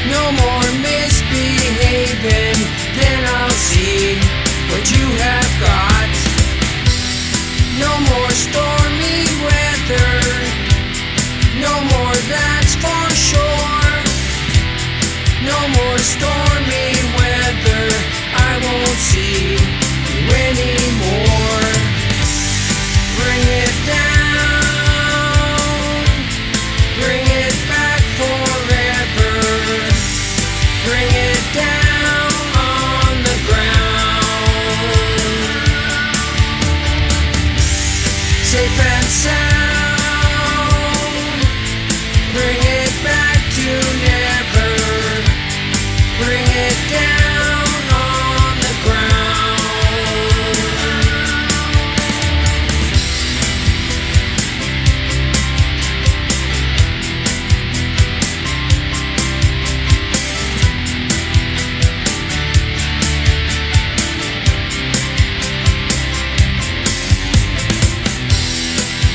No more misbehaving, then I'll see what you have got. No more stormy weather, no more, that's for sure. No more stormy weather, I won't see you anymore. Bring it down, bring it back forever. Bring it down on the ground. Safe and sound, bring it back to never. Bring it down on the ground.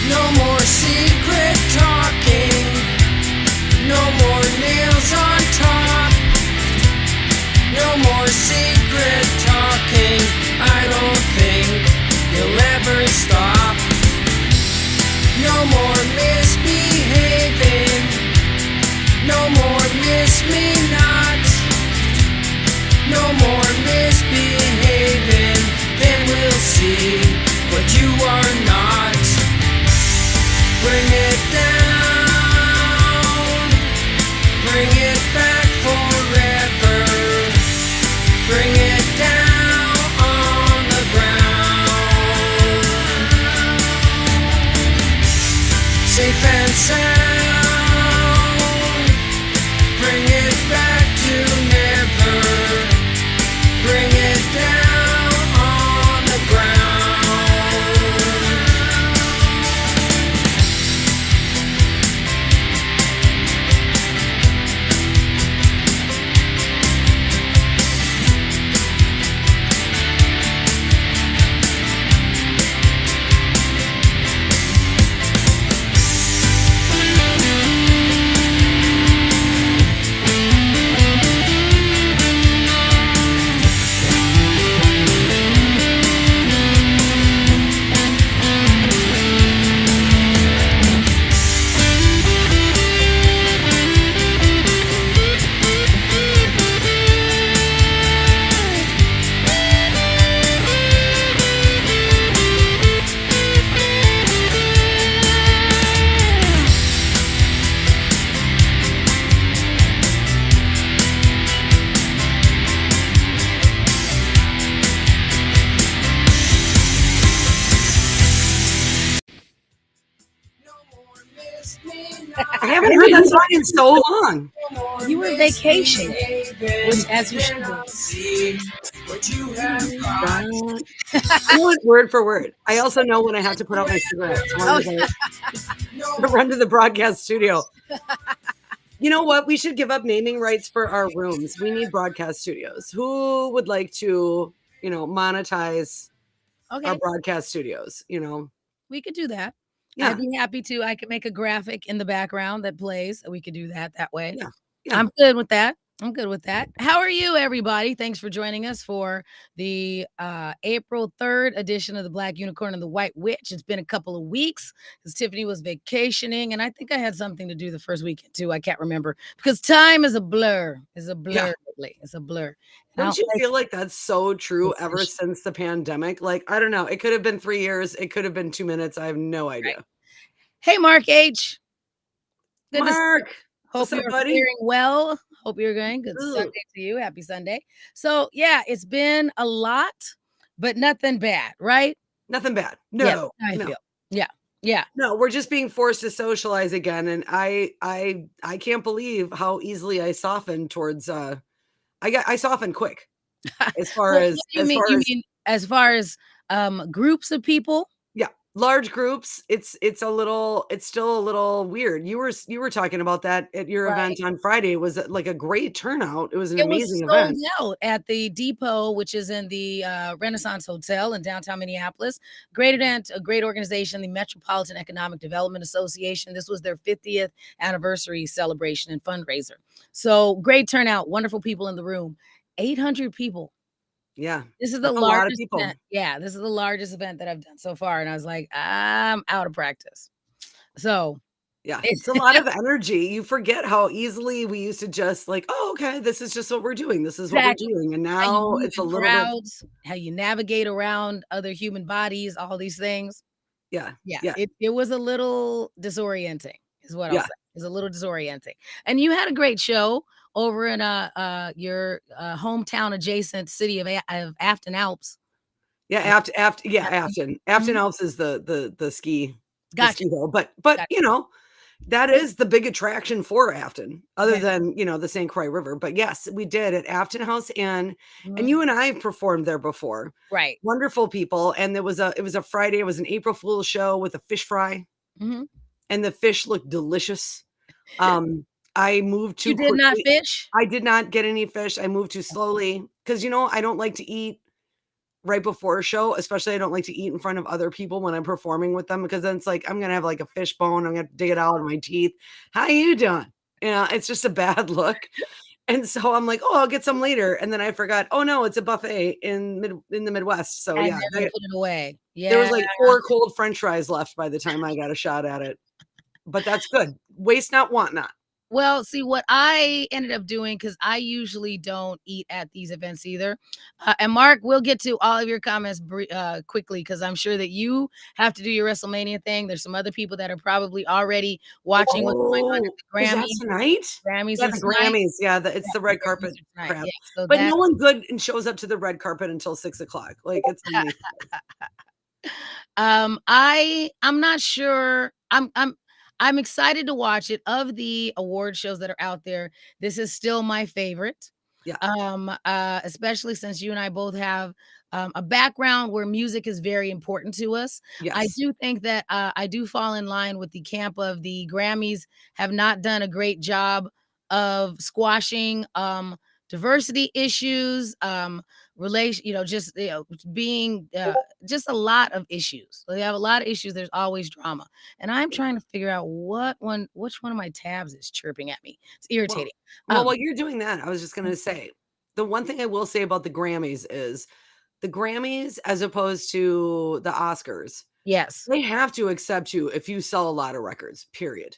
No more secret talking, no more nails on top. No more secret talking, I don't think you'll ever stop. No more misbehaving, no more miss me not. No more misbehaving, then we'll see what you are not. Bring it down, bring it back forever. Bring it down on the ground. Safe and sound, bring it back to never. Bring it down on the ground. I haven't heard that song in so long. You were vacation, which as you should be. I know it word for word. I also know when I have to put out my cigarettes. So I run to the broadcast studio. You know what? We should give up naming rights for our rooms. We need broadcast studios. Who would like to, monetize our broadcast studios? We could do that. Yeah. I'd be happy to. I could make a graphic in the background that plays. We could do that way. Yeah. I'm good with that. How are you, everybody? Thanks for joining us for the April 3rd edition of the Black Unicorn and the White Witch. It's been a couple of weeks because Tiffany was vacationing, and I think I had something to do the first weekend too. I can't remember because time is a blur. It's a blur. It's a blur. Don't you feel like that's so true ever since the pandemic? Like, I don't know. It could have been 3 years. It could have been 2 minutes. I have no idea. Right. Hey, Mark H. Good Mark. Hope you're faring well. Hope you're going. Good Sunday to you. Happy Sunday. So, yeah, it's been a lot, but nothing bad, right? Nothing bad. No. Yeah, I feel. Yeah. No, we're just being forced to socialize again. And I can't believe how easily I softened towards I softened quick as far as as far as groups of people? Yeah. large groups, it's still a little weird. You were talking about that at your Right. event on Friday. It was like a great turnout. It was an It was amazing sold event. out at the Depot, which is in the Renaissance Hotel in downtown Minneapolis. Great event, a great organization, the Metropolitan Economic Development Association. This was their 50th anniversary celebration and fundraiser. So great turnout, wonderful people in the room. 800 people. Yeah. This is the That's a lot of largest people. event. Yeah, this is the largest event that I've done so far. And I was like, I'm out of practice. So Yeah, it's it's a lot of energy. You forget how easily we used to just like, "Oh, okay, this is just what we're doing. This is what we're exactly doing." And how you now move it's a in little bit crowds, how you navigate around other human bodies, all these things. yeah, Yeah, yeah, it was a little disorienting, is what I'll yeah. say. It's a little disorienting. And you had a great show over in, your, hometown adjacent city of Afton Alps. Yeah, Uh, Yeah, Afton. Afton. Afton Mhm. Alps is the Gotcha, ski hill, but, gotcha. you know, that is the big attraction for Afton, other Okay. than, the St. Croix River. But yes, we did at Afton House, and Mhm. you and I have performed there before. Right. Wonderful people, and it was a Friday, it was an April Fool's show with a fish fry, Mhm. and the fish looked delicious. Um, I moved You too did not quickly. fish? I did not get any fish. I moved too slowly because I don't like to eat right before a show, especially I don't like to eat in front of other people when I'm performing with them because then it's like I'm gonna have like a fish bone. I'm gonna dig it out of my teeth. How you doing? It's just a bad look. And so I'm like, oh, I'll get some later. And then I forgot, oh no, it's a buffet in the Midwest. So And yeah, never put it away. there Yeah. was like 4 cold French fries left by the time I got a shot at it. But that's good. Waste not, want not. Well, see, what I ended up doing, because I usually don't eat at these events either. And Mark, we'll get to all of your comments quickly, because I'm sure that you have to do your WrestleMania thing. There's some other people that are probably already watching what's going on at Oh, the is that Grammys. tonight? Grammys Yeah, are the tonight. Grammys. Yeah, it's Yeah, the the red Grammys carpet are tonight. crap. Yeah, so But that no one good and shows up to the red carpet until 6 o'clock. Like it's amazing. I'm not sure. I'm excited to watch it. Of the award shows that are out there, this is still my favorite. Yeah. Especially since you and I both have a background where music is very important to us. I Yes. do think that I do fall in line with the camp of the Grammys have not done a great job of squashing diversity issues, relation, just being just a lot of issues. They have a lot of issues. There's always drama, and I'm trying to figure out which one of my tabs is chirping at me. It's Well, irritating. well, while you're doing that, I was just gonna say, the one thing I will say about the Grammys is the Grammys, as opposed to the Oscars, Yes, they have to accept you if you sell a lot of records, period.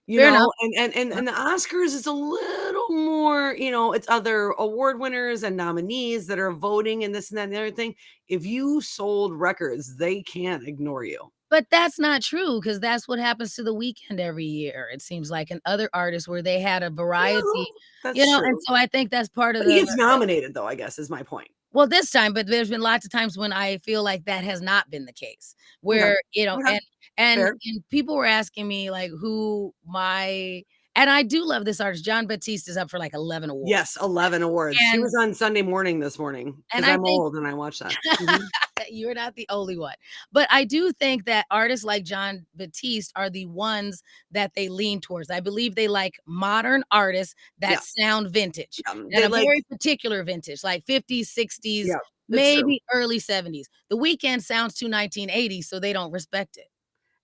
fair enough. And the Oscars is a little more, it's other award winners and nominees that are voting and this and that and the other thing. If you sold records, they can't ignore you. But that's not true, because that's what happens to The Weeknd every year, it seems like, and other artists where they had a variety, Well, that's and true. so I think that's part of But he the gets nominated though, I guess is my point. well, this time, but there's been lots of times when I feel like that has not been the case, Okay. where, Okay. Fair. and people were asking me, like, who my and I do love this artist. John Batiste is up for, like, 11 awards, Yes, 11 awards. He and was on Sunday Morning this morning because I I'm think old and I watch that. Mhm. you're not the only one. But I do think that artists like John Batiste are the ones that they lean towards. I believe they like modern artists Yeah, that sound vintage, and they a like very particular vintage, like 50s, 60s, yeah, it's true. maybe early 70s. The Weeknd sounds too 1980s, so they don't respect it.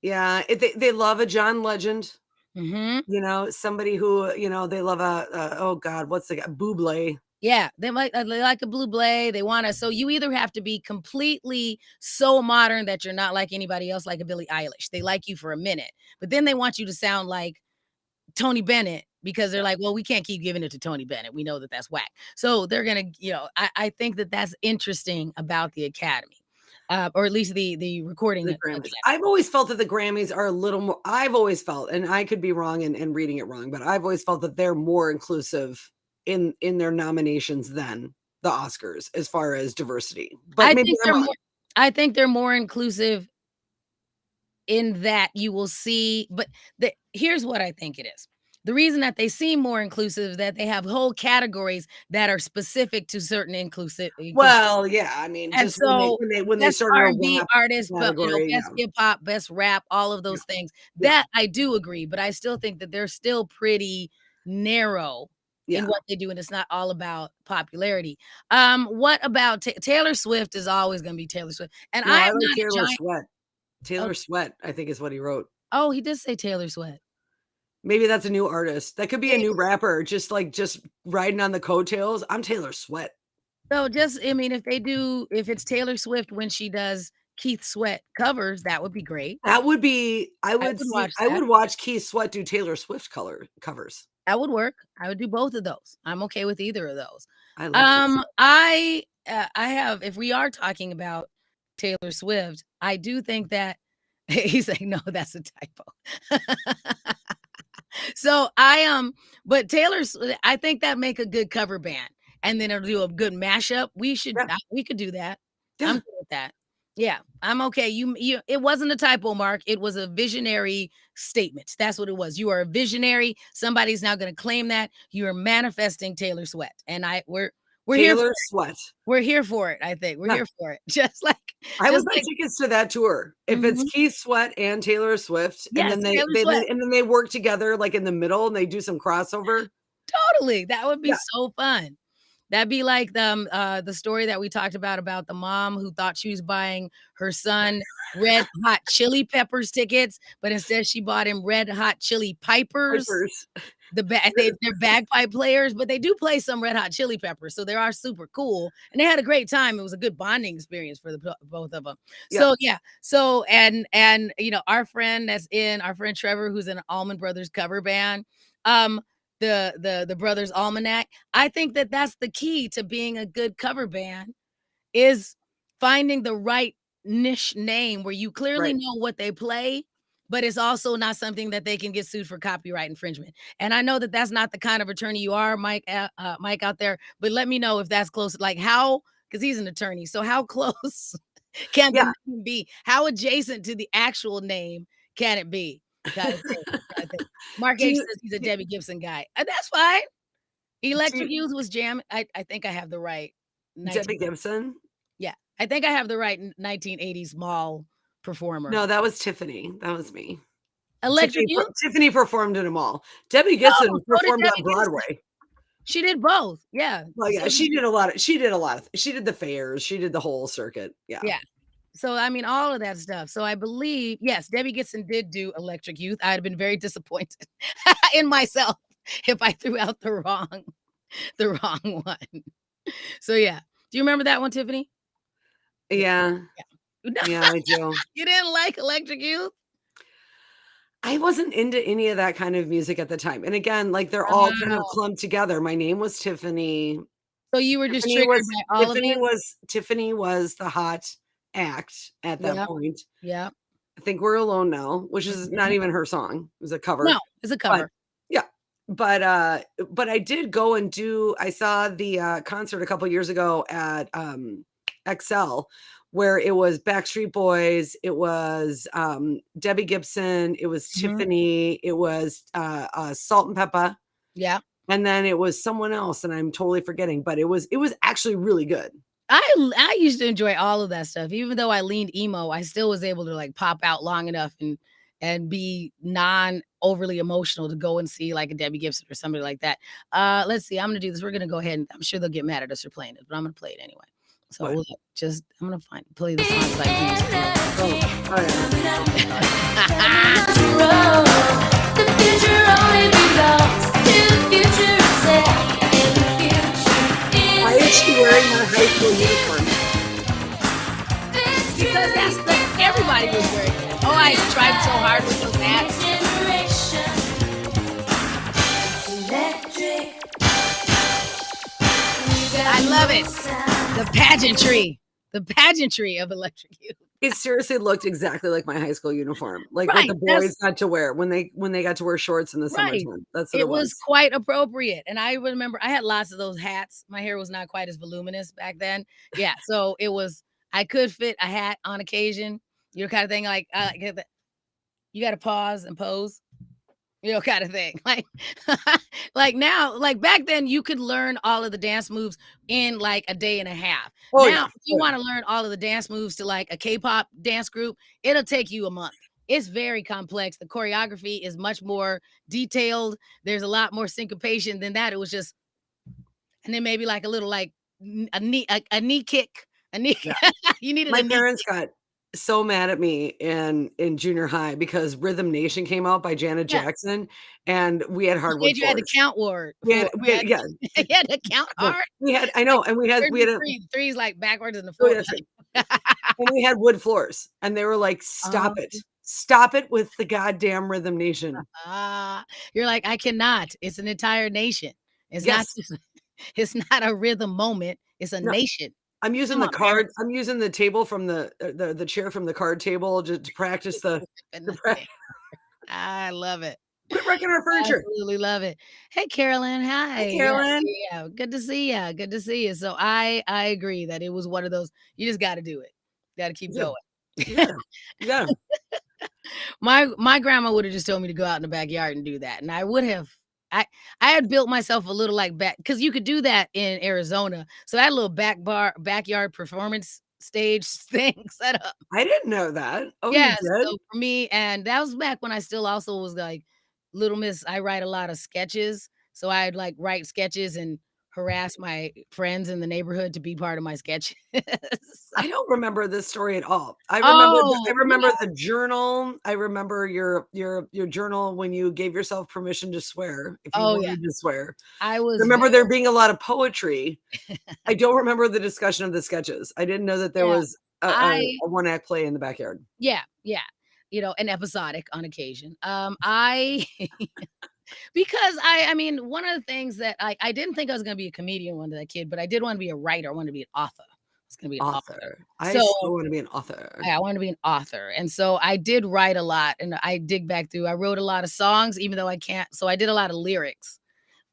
Yeah, they love a John Legend, Mhm. somebody who, they love oh god, what's the guy? Bublé. Yeah, they like a blue blade. They wanna so you either have to be completely so modern that you're not like anybody else, like a Billie Eilish. They like you for a minute, but then they want you to sound like Tony Bennett because they're Yeah. like, "Well, we can't keep giving it to Tony Bennett. We know that that's whack." So they're gonna, I think that that's interesting about the Academy, or at least the recording The Academy. Grammys. I've always felt that the Grammys are a little more I've always felt, and I could be wrong and reading it wrong, but I've always felt that they're more inclusive in their nominations than the Oscars as far as diversity. But I maybe think I'm they're wrong. more I think they're more inclusive in that you will see, but here's what I think it is. The reason that they seem more inclusive is that they have whole categories that are specific to certain inclusive. Well, yeah, I mean, And just when they so when they when they best started a R&B rap artist, but, category, best yeah, hip hop, best rap, all of yeah, those things. yeah, That I do agree, but I still think that they're still pretty narrow in yeah. what they do, and it's not all about popularity. What about Taylor Swift is always gonna be Taylor Swift, and No, I I am like not a Taylor giant. Sweat. Oh, Taylor Sweat, I think is what he wrote. oh, he did say Taylor Swift. Maybe that's a new artist. That could be a Maybe. new rapper, just riding on the coattails. I'm Taylor Sweat. So just I mean, if it's Taylor Swift when she does Keith Sweat covers, that would be great. That would be I would watch I that. would watch Keith Sweat do Taylor Swift covers. That would work. I would do both of those. I'm okay with either of those. I love Keith Sweat. I have if we are talking about Taylor Swift, I do think that he's like, "No, that's a typo." So but I think that make a good cover band, and then it'll do a good mashup. Yeah, We could do that. I'm yeah. good with that. Yeah, I'm okay. It wasn't a typo, Mark. It was a visionary statement. That's what it was. You are a visionary. Somebody's now going to claim that you are manifesting Taylor Sweat, and we're here for Taylor it. Sweat. We're here for it. I think we're Yeah. here for it. Just like, I would just buy like, tickets to that tour. If it's mhm. Keith Sweat and Taylor Swift, and Yes, then Taylor Swift. they work together like in the middle and they do some crossover. Totally. That would be Yeah. so fun. That'd be like the story that we talked about the mom who thought she was buying her son Red Hot Chili Peppers tickets, but instead she bought him Red Hot Chili Pipers. Pipers. They're bagpipe players, but they do play some Red Hot Chili Peppers, so they are super cool, and they had a great time. It was a good bonding experience for both of them. Yeah. So yeah, our friend our friend Trevor, who's in an Allman Brothers cover band, the Brothers Almanac. I think that that's the key to being a good cover band is finding the right niche name where you clearly Right. know what they play, but it's also not something that they can get sued for copyright infringement. And I know that that's not the kind of attorney you are, Mike, Mike out there, but let me know if that's close. Like how, because he's an attorney. So how close can the Yeah. name be? How adjacent to the actual name can it be? Gotta think. Gotta think. Mark Do H you says he's a do Debbie Gibson guy. That's fine. do Electric you Youth was jamming. I think I have the right 19. Debbie Gibson? Yeah, I think I have the right 1980s mall performer. No, that was Tiffany. That was me. Electric Youth? Tiffany performed in a mall. Debbie No, Gibson so did performed on Debbie Gibson. Broadway. She did both. Yeah. Well, yeah, So she did a lot of she did the fairs, she did the whole circuit. Yeah. yeah. So I mean, all of that stuff. So I believe, yes, Debbie Gibson did do Electric Youth. I'd have been very disappointed in myself if I threw out the wrong one. So yeah. Do you remember that one, Tiffany? Yeah. Yeah. Yeah, I do. You didn't like Electric Youth? I wasn't into any of that kind of music at the time, and again, like, they're all kind of Wow. clumped together. My name was Tiffany. So you were just triggered by all of it? Tiffany was the hot act at that Yep. point. Yep. I think We're Alone Now, which is not Mhm. even her song. It was a cover. No, it's a But cover. yeah. But I did go and I saw the, concert a couple years ago at, XL, where it was Backstreet Boys, it was, Debbie Gibson, it was Mhm. Tiffany, it was, Salt and Peppa, Yeah. and then it was someone else, and I'm totally forgetting, but it was actually really good. I used to enjoy all of that stuff. Even though I leaned emo, I still was able to like pop out long enough and be non overly emotional to go and see like a Debbie Gibson or somebody like that. Let's see. I'm gonna do this. We're gonna go ahead and I'm sure they'll get mad at us for playing it, but I'm gonna play it anyway. So What? I'm gonna play the songs like these. Oh, yeah. The future only belongs to the future itself. And the future Why is she wearing her high school uniform? Because everybody was wearing it. Oh, I tried so hard with those hats. I love it. The pageantry of Electric Youth. It seriously looked exactly like my high school uniform, like what Right, the boys got to wear when they got to wear shorts in the right. summertime. That's what It it was was. quite appropriate, and I remember I had lots of those hats. My hair was not quite as voluminous back then. Yeah, so I could fit a hat on occasion. You know, kind of thing like, you gotta pause and pose. kind of thing. Like now, like back then, you could learn all of the dance moves in like a day and a half. Oh, Now, yeah. if you want to learn all of the dance moves to like a K-pop dance group, it'll take you a month. It's very complex. The choreography is much more detailed. There's a lot more syncopation than that. It was just, and then maybe like a little like a knee kick, a knee. Yeah. You needed My a knee parents kick. got so mad at me in junior high because Rhythm Nation came out by Janet Yeah, Jackson, and we had you hardwood said you had to floors. count word We had for. we had yeah, You had to count no, hard. we had I Like know, and we had where's we the had a three? The three's like backwards and the oh, four. yeah, that's right. And we had wood floors, and they were like, "Stop Um, it. Stop it with the goddamn Rhythm Nation." ah, you're like, I cannot. It's an entire nation. It's not Yes. just it's not a rhythm moment. It's a No, nation. I'm using Come the on, card parents. I'm using the table from the chair from the card table to practice And the the pra thing. I love it. quit wrecking our furniture. Absolutely love it. Hey, Carolyn. Hi, Hi. Yeah, Carolyn. yeah. Good to see you. Good to see you. So I agree that it was one of those. You just got to do it. Got to keep You do. going. You gotta. You gotta. My grandma would have just told me to go out in the backyard and do that, and I would have. I had built myself a little like back because you could do that in Arizona. So I had a little backyard performance stage thing set up. I didn't know that. Oh, you Yes, did? so for me, and that was back when I still also was like little miss. I write a lot of sketches, so I'd like write sketches and harass my friends in the neighborhood to be part of my sketches. I don't remember this story at all. I Oh, remember the journal. I remember your journal when you gave yourself permission to swear, if you oh yeah, wanted to swear. I I was remember there being a lot of poetry. I don't remember the discussion of the sketches. I didn't know that there yeah. was I a one-act play in the backyard. Yeah, yeah, and episodic on occasion. I because I mean, one of the things that I didn't think I was gonna be a comedian when I was a kid, but I did wanna be a writer. I wanted to be an author. I was gonna be an author. Author. I So still wanna be an author. I wanted to be an author, and so I did write a lot, and I dig back through. I wrote a lot of songs, even though I can't. So I did a lot of lyrics,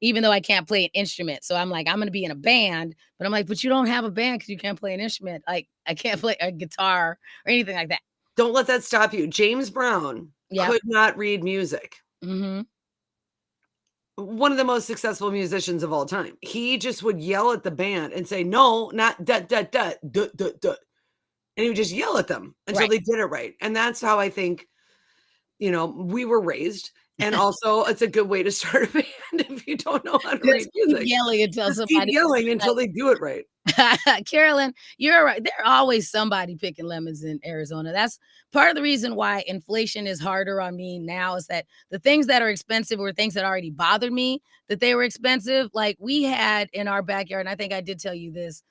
even though I can't play an instrument. So I'm like, I'm gonna be in a band, but I'm like, but you don't have a band because you can't play an instrument. Like I can't play a guitar or anything like that. Don't let that stop you. James Brown Yep. could not read music. Mhm. One of the most successful musicians of all time. He just would yell at the band and say, "No, not da da da duh, duh, duh." And he would just yell at them until Right. they did it right. And that's how I think, we were raised. And also, it's a good way to start a band if you don't know how to read Just keep music. yelling until Just keep somebody yelling until they do it right. Carolyn, you're right. There's always somebody picking lemons in Arizona. That's part of the reason why inflation is harder on me now is that the things that are expensive were things that already bothered me that they were expensive. Like we had in our backyard, and I think I did tell you this,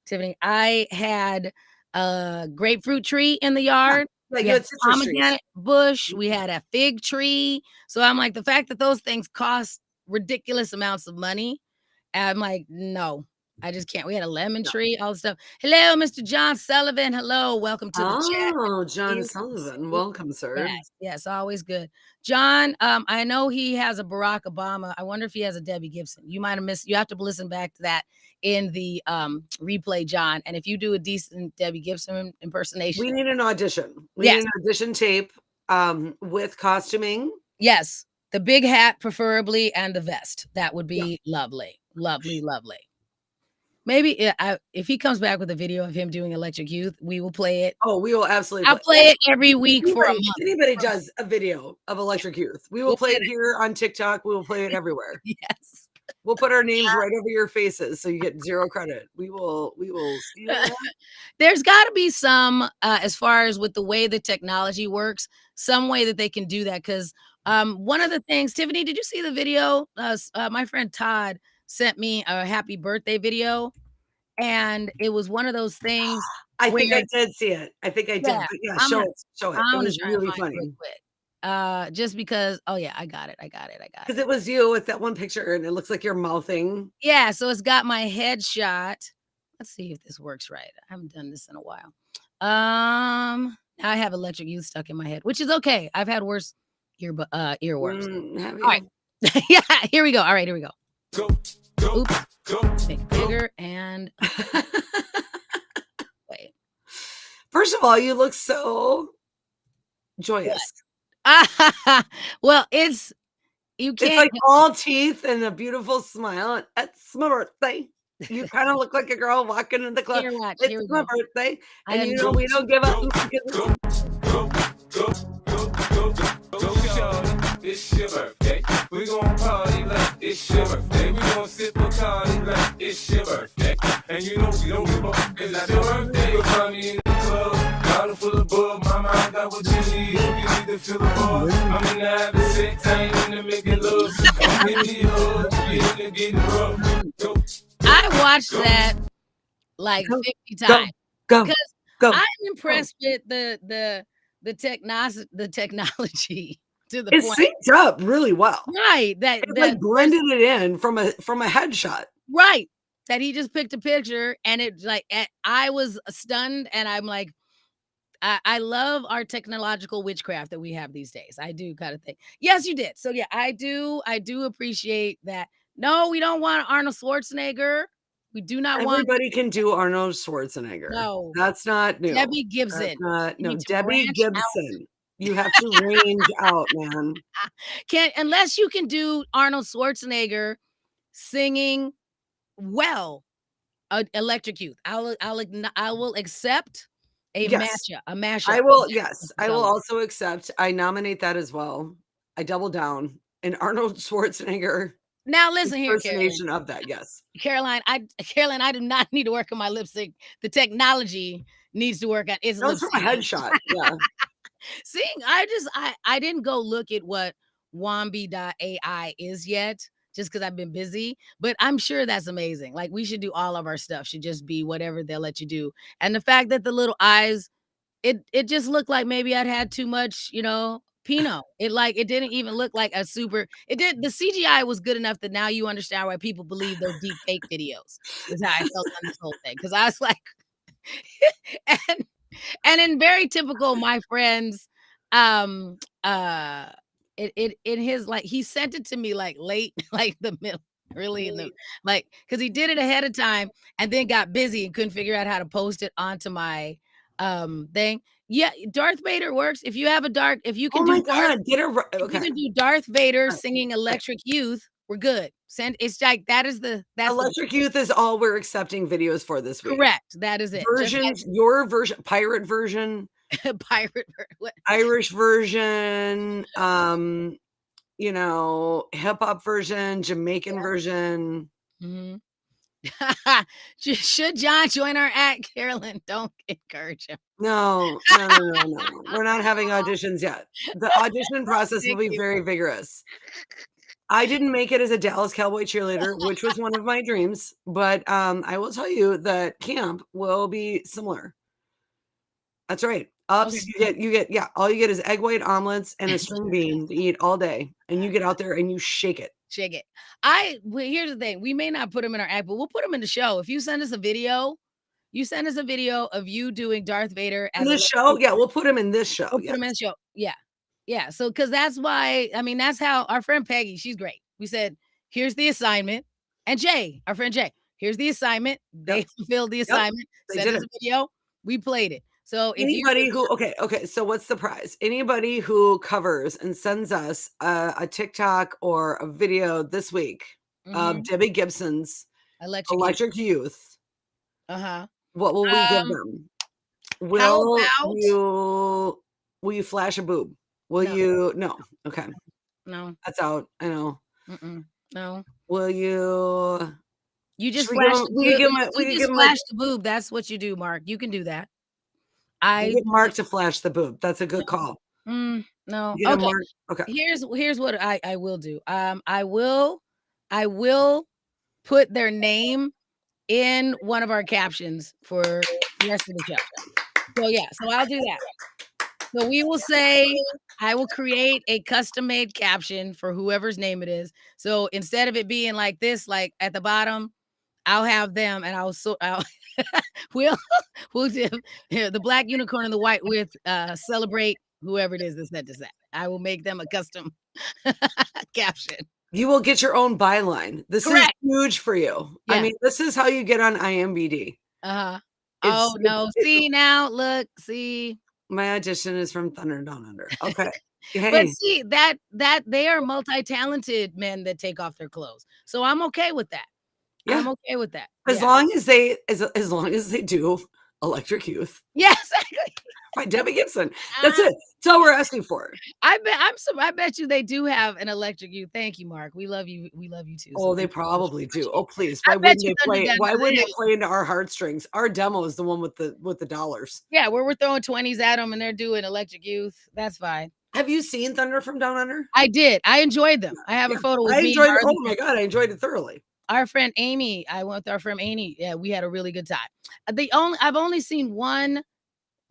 Tiffany, I had a grapefruit tree in the Yeah. yard. Yeah, We you had had a citrus trees. pomegranate bush. We had a fig tree. So I'm like, the fact that those things cost ridiculous amounts of money I'm like, "No, I just can't." We had a lemon No. tree, all this stuff. "Hello, Mr. John Sullivan. Hello, welcome to the chat. Oh, See John you, good to Sullivan. see you." Welcome, sir. Yes, yes, always good. John, I know he has a Barack Obama. I wonder if he has a Debbie Gibson. You might have missed you have to listen back to that in the, replay, John, and if you do a decent Debbie Gibson We impersonation need an audition. We need yes, an audition tape, with costuming. yes, the big hat preferably and the vest. That would Yeah. be lovely, lovely, lovely. Maybe if he comes back with a video of him doing Electric Youth, we will play it. Oh, we will absolutely I'll play. play it every week for a Anybody month. anybody does a video of Electric Youth, we will We'll play play it here on TikTok, we will play it everywhere. it. Yes. We'll put our names right over your faces so you get 0 credit. We will steal that. There's gotta be some, as far as with the way the technology works, some way that they can do that. Because one of the things Tiffany, did you see the video? My friend Todd sent me a happy birthday video, and it was one of those things I where think I did see it. I think I did, yeah, but yeah, I'm show gonna it, show it. I'm It gonna was try and really find it real funny quick. Just because oh, yeah, I got it, I got it, I got it. because it was you with that one picture, and it looks like you're mouthing. Yeah, so it's got my headshot. Let's see if this works right. I haven't done this in a while. Now I have Electric Youth stuck in my head, which is okay. I've had worse earworms. Have All right. you? Yeah, here we go. All right, here we go. Go, go, Oops, go. make it bigger and wait. First of all, you look so joyous. Well, you It's can't. like all teeth and a beautiful smile. And it's my birthday. You kind of look like a girl walking in the club. Here, watch. It's Here we my go. birthday, I and you understand. know we don't give up because It's your birthday. We gon' party like it's your birthday. We gon' sip a party like it's your birthday. And you know we don't give up. It's your birthday. You'll find me in the club, bottle full of bub. Mama, I got what you need. If you need to fill the bar, I'm in the having sex. I ain't into making love. I'm in the hug. You in the getting rough. I watched that like Go, 50 go, times go, because go. I'm impressed with the technology to the It point. synced up really well. Right. That It like blended it in from a headshot. right. That he just picked a picture and it like I was stunned and I'm like, I love our technological witchcraft that we have these days. I do kind of think. Yes, you did. So yeah, I do appreciate that. No, we don't want Arnold Schwarzenegger. We do not want Everybody can do Arnold Schwarzenegger. no That's not new. Debbie That's Gibson. not You no need to Debbie branch out. Gibson. You have to range out, man. Unless you can do Arnold Schwarzenegger singing well, Electric Youth. I will accept a Yes. mashup. I will, of yes. that I will fellow. also accept. I nominate that as well. I double down. An Arnold Schwarzenegger Now listen here, impersonation of that. Yes. Caroline, I do not need to work on my lip sync. The technology needs to work on its That lip was from a sync. headshot. Yeah. Seeing, I didn't go look at what Wambi.ai is yet, just because I've been busy. But I'm sure that's amazing. Like we should do all of our stuff should just be whatever they'll let you do. And the fact that the little eyes, it just looked like maybe I'd had too much, Pinot. It didn't even look like a super. It did. The CGI was good enough that now you understand why people believe they're deep fake videos. Is how I felt on this whole thing because I was like, and and in very typical my friends, um, in his like he sent it to me like late, like the middle, really in the like because he did it ahead of time and then got busy and couldn't figure out how to post it onto my thing. Yeah, Darth Vader works. If you have a dark, if you can Oh do my Darth, God. Get it right. if you Okay. can do Darth Vader Right. singing Right. Electric Youth, we're good. Send it's like that's the Electric Youth is all we're accepting videos for this week. correct. That is it. Just Versions, your version, pirate version, like pirate. What? Irish version, hip hop version, Jamaican version. Mhm. Should John join our act, Carolyn? Don't encourage him. No, no, no, no, no. We're not having auditions yet. The audition process will Thank be you. very vigorous. I didn't make it as a Dallas Cowboy cheerleader, which was one of my dreams, but I will tell you that camp will be similar. That's right. Ups, Okay. yeah, all you get is egg white omelets and a string bean to eat all day, and you get out there and you shake it. Shake it. Well, here's the thing. We may not put him in our act, but we'll put him in the show. If you send us a video, of you doing Darth Vader In as this a show? Yeah, we'll put him in this show, we'll put yes. him in the show. Yeah. Yeah. So because that's why, I mean, that's how our friend Peggy, she's great. We said, here's the assignment. And Jay, our friend Jay, here's the assignment. They Yep. fulfilled the Yep. assignment, They sent did us it. a video. We played it. So if you Anybody who okay, so what's the prize? Anybody who covers and sends us a TikTok or a video this week of Mhm. Debbie Gibson's Electric Youth, Uh-huh. what will we give Um, them? how Will about you flash a boob? Will no, you no, okay. no, That's out. I know. no. Will you You should just we give flash him the we could boob. give him a we You could give just him a flash the boob. That's what you do, Mark. You can do that. we'll I get Mark to flash the boob. That's a good call. no. Get him Okay. Mark. Okay. Here's what I will do. I will put their name in one of our captions for the rest of the show. So yeah, so I'll do that. So we will say I will create a custom made caption for whoever's name it is. So instead of it being like this, like at the bottom, I'll have them and I'll we'll we'll do the black unicorn and the white with celebrate whoever it is that said this. I will make them a custom caption. You will get your own byline. This is Correct. huge for you. I Yeah. mean, this is how you get on IMBD. Uh-huh. It's Oh no. See now, look, see. my audition is from Thunder Down Under. Okay. But Hey, see, that they are multi-talented men that take off their clothes. So I'm okay with that. I'm yeah, okay with that. as Yeah. long as as long as they do Electric Youth Yeah, exactly. by Debbie Gibson. That's it. That's all we're asking for. I bet you they do have an Electric Youth. Thank you, Mark. We love you. We love you too. So Oh, they thank you so much probably for do. watching. Oh, please. I bet you Thunderdome Why is wouldn't they it. play into our heartstrings? Our demo is the one with the dollars. Yeah, where we're throwing 20s at them and they're doing Electric Youth. That's fine. Have you seen Thunder from Down Under? I did. I enjoyed them. I have Yeah, a photo with I me and enjoyed it. Oh my god, I enjoyed it thoroughly. our friend Amy. I went with our friend Amy. Yeah, we had a really good time. I've only seen one